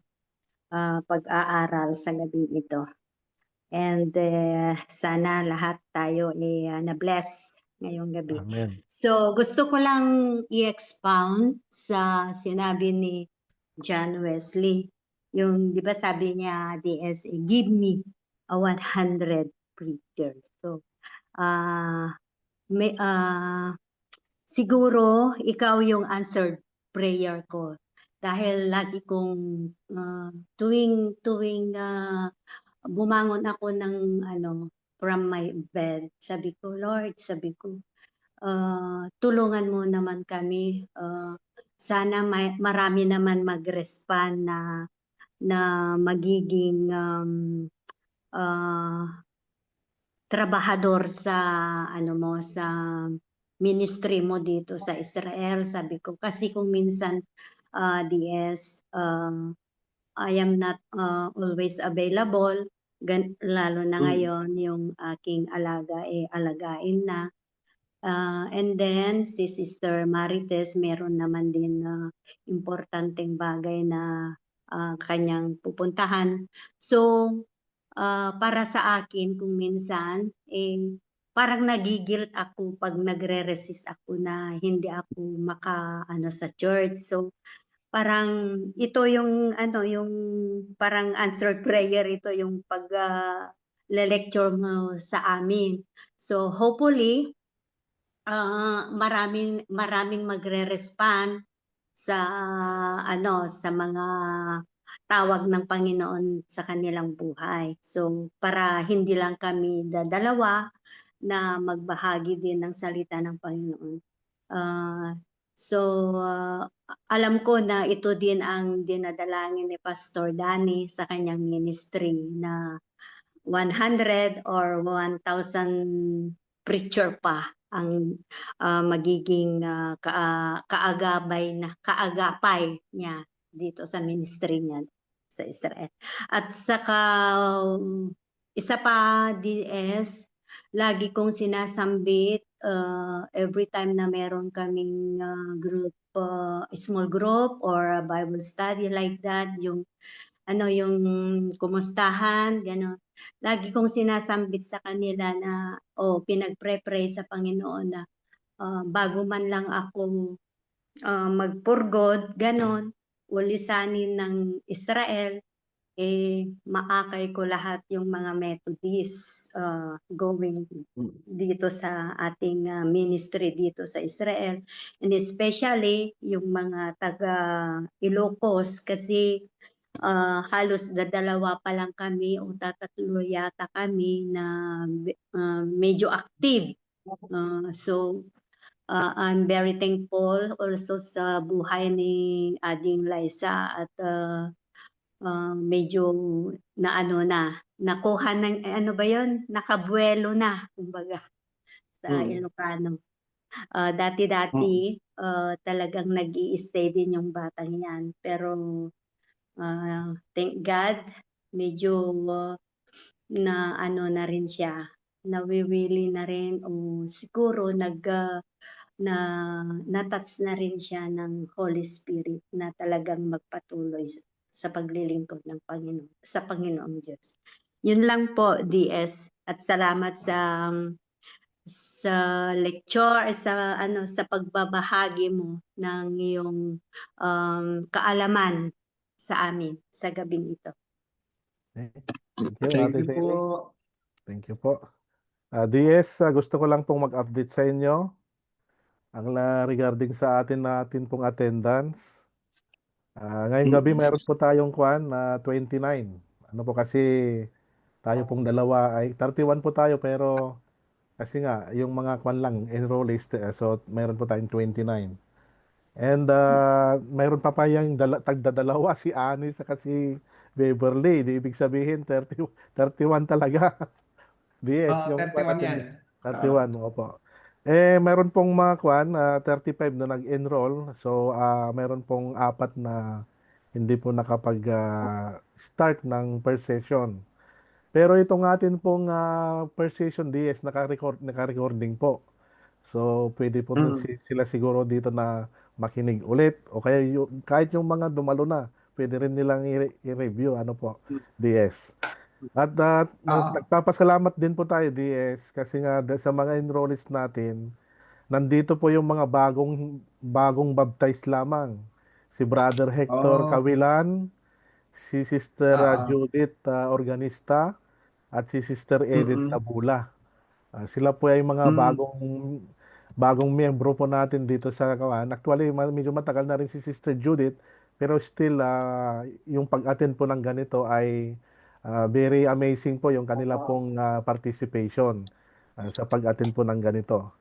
pag-aaral sa gabi ito. And sana lahat tayo na-bless ngayong gabi. Amen. So, gusto ko lang i-expound sa sinabi ni John Wesley. Yung, di ba sabi niya, DS, give me a 100 preachers. So, siguro ikaw yung answered prayer ko. Dahil lagi kong tuwing bumangon ako ng from my bed, sabi ko, Lord, tulungan mo naman kami. Sana marami naman mag-respond na magiging trabahador sa sa ministry mo dito sa Israel. Sabi ko kasi kung minsan DS I am not always available, lalo na ngayon yung aking alaga alagain na. And then si Sister Marites meron naman din importanteng bagay na kanyang pupuntahan. So para sa akin kung minsan parang nagigilt ako pag nagre-resist ako na hindi ako sa church. So parang ito yung yung parang answered prayer, ito yung pag lecture mo sa amin. So hopefully maraming magre-respond sa sa mga tawag ng Panginoon sa kanilang buhay. So para hindi lang kami dalawa na magbahagi din ng salita ng Panginoon. Alam ko na ito din ang dinadalangin ni Pastor Danny sa kanyang ministry na 100 or 1,000 preacher pa ang magiging kaagapay niya dito sa ministry niya sa Israel. At saka isa pa, DS, lagi kong sinasambit every time na meron kaming group, small group or Bible study like that, yung kumustahan, gano'n. Lagi kong sinasambit sa kanila na pinagpre-pray sa Panginoon na bago man lang ako magpurgod, gano'n, ulisanin ng Israel, maakay ko lahat yung mga Methodist going dito sa ating ministry dito sa Israel. And especially yung mga taga Ilocos kasi halos dalawa pa lang kami o tatatlo yata kami na medyo active. So I'm very thankful also sa buhay ni Ading Liza at medyo nakuha ng nakabuelo na kumbaga sa Ilocano. Dati talagang nag-i-stay din yung batang yan, pero thank God medyo na rin siya, nawiwili na rin o siguro na-touch na rin siya ng Holy Spirit na talagang magpatuloy sa paglilingkod ng Panginoon, sa Panginoong Diyos. Yun lang po, DS, at salamat sa lecture, sa pagbabahagi mo ng iyong kaalaman sa amin sa gabing ito. Thank you, Thank Ate you Teli. po. Thank you po. DS, gusto ko lang pong mag-update sa inyo ang regarding sa natin pong attendance. Ngayong gabi mayroon po tayong na 29. Ano po kasi tayo pong dalawa ay 31 po tayo pero kasi nga yung mga lang enrollees so mayroon po tayong 29. And mayroon pa yung tagdadalawa si Anis at si Beverly. Di ibig sabihin 31 talaga. DS yung 31 yan. 31, opo. Meron pong mga 35 na nag-enroll. So, meron pong 4 na hindi po nakapag-start ng per session. Pero itong atin pong first session DS, naka-recording po. So, pwede po Mm. sila siguro dito na makinig ulit. O kaya kahit yung mga dumalo na, pwede rin nilang i-review. Ano po, DS. At Oo. nagpapasalamat din po tayo, DS, kasi nga sa mga enrollees natin, nandito po yung mga bagong baptized lamang. Si Brother Hector Oh, Cawilan, si Sister oo. Judith Organista, at si Sister Edith Mm-mm. Tabula. Sila po ay mga Mm. bagong miyembro po natin dito sa kawan. Actually, medyo matagal na rin si Sister Judith, pero still yung pag-attend po ng ganito ay very amazing po yung kanila pong participation sa pag-attend po ng ganito.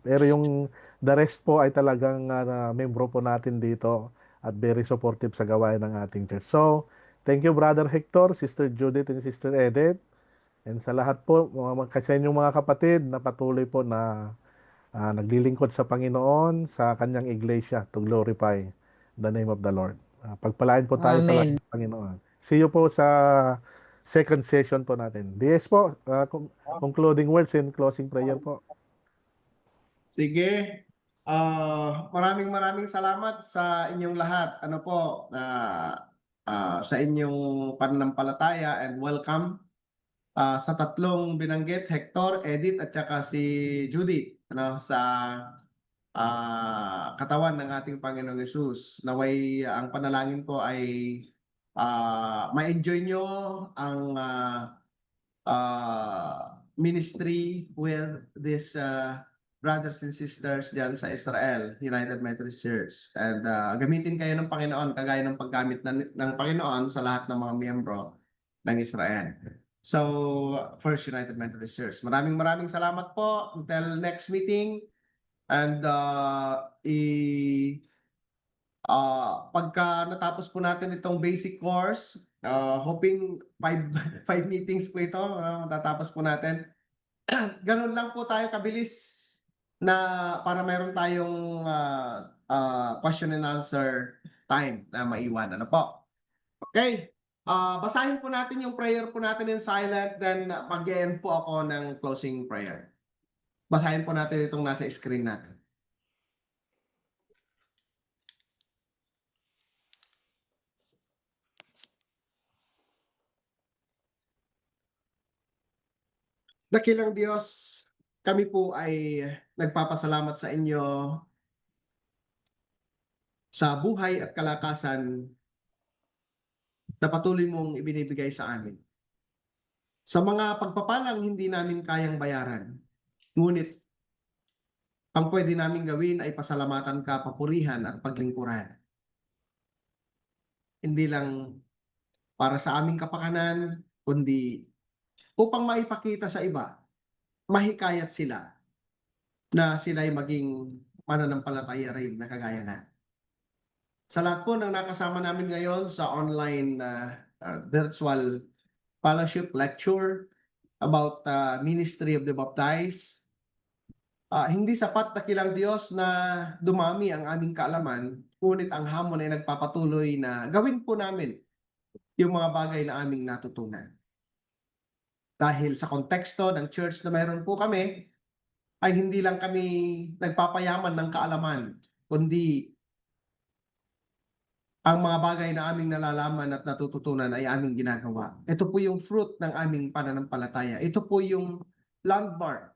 Pero yung the rest po ay talagang membro po natin dito at very supportive sa gawain ng ating church. So, thank you Brother Hector, Sister Judith, and Sister Edith. And sa lahat po, sa inyong mga kapatid na patuloy po na naglilingkod sa Panginoon sa kanyang iglesia to glorify the name of the Lord. Pagpalain po tayo palagi Amen. sa Panginoon. See you po sa second session po natin. DS po, concluding words and closing prayer po. Sige. Maraming salamat sa inyong lahat. Ano po, sa inyong pananampalataya and welcome sa tatlong binanggit, Hector, Edith at saka si Judith, ano, sa katawan ng ating Panginoong Yesus. Naway ang panalangin ko ay ma-enjoy nyo ang ministry with these brothers and sisters diyan sa Israel, United Methodist Church. And gamitin kayo ng Panginoon kagaya ng paggamit ng Panginoon sa lahat ng mga miyembro ng Israel. So, First United Methodist Church. Maraming salamat po. Until next meeting. And pagka natapos po natin itong basic course, hoping 5 meetings po ito, matatapos po natin. Ganun lang po tayo kabilis na para mayroon tayong question and answer time na maiwan. Ano po? Okay. Basahin po natin yung prayer po natin in silent, then mag-end po ako ng closing prayer. Basahin po natin itong nasa screen natin. Dakilang Diyos, kami po ay nagpapasalamat sa inyo sa buhay at kalakasan na patuloy mong ibinibigay sa amin. Sa mga pagpapalang hindi namin kayang bayaran, ngunit ang pwede namin gawin ay pasalamatan ka, papurihan at paglingkuran. Hindi lang para sa aming kapakanan, kundi upang maipakita sa iba, mahikayat sila na sila'y maging mananampalataya rin na kagaya na. Sa lahat po ng nakasama namin ngayon sa online virtual fellowship lecture about ministry of the baptized, hindi sapat dakilang Diyos na dumami ang aming kaalaman, ngunit ang hamon ay nagpapatuloy na gawin po namin yung mga bagay na aming natutunan. Dahil sa konteksto ng church na mayroon po kami, ay hindi lang kami nagpapayaman ng kaalaman, kundi ang mga bagay na aming nalalaman at natututunan ay aming ginagawa. Ito po yung fruit ng aming pananampalataya. Ito po yung landmark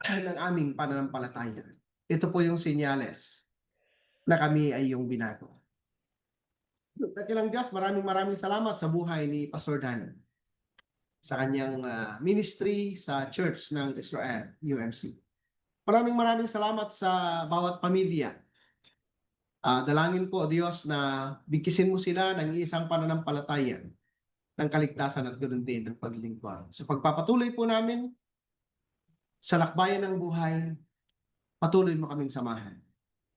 ng aming pananampalataya. Ito po yung senyales na kami ay yung binago. Dakilang Diyos, maraming salamat sa buhay ni Pastor Dan sa kanyang ministry sa Church ng Israel, UMC. Maraming salamat sa bawat pamilya. Dalangin po, Diyos, na bigkisin mo sila ng isang pananampalataya ng kaligtasan at ganoon din ng paglilingkod. Sa pagpapatuloy po namin sa lakbayan ng buhay, patuloy mo kaming samahan.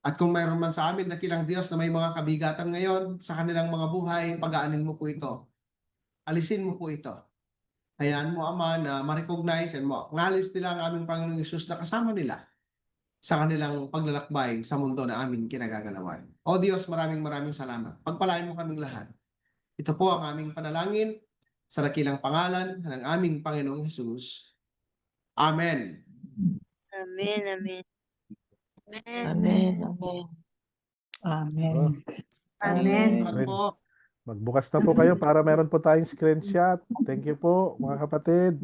At kung mayroon man sa amin dakilang Diyos na may mga kabigatan ngayon sa kanilang mga buhay, pagaanin mo po ito. Alisin mo po ito. Hayaan mo, Ama, na ma-recognize and ma-acknowledge nila ang aming Panginoong Yesus na kasama nila sa kanilang paglalakbay sa mundo na aming kinagagalawan. O Diyos, maraming salamat. Pagpalain mo kaming lahat. Ito po ang aming panalangin sa dakilang pangalan ng aming Panginoong Hesus. Amen. Amen, amen. Amen. Amen. Oh, Amen. Salamat po. magbukas na po kayo para meron po tayong screenshot. Thank you po, mga kapatid.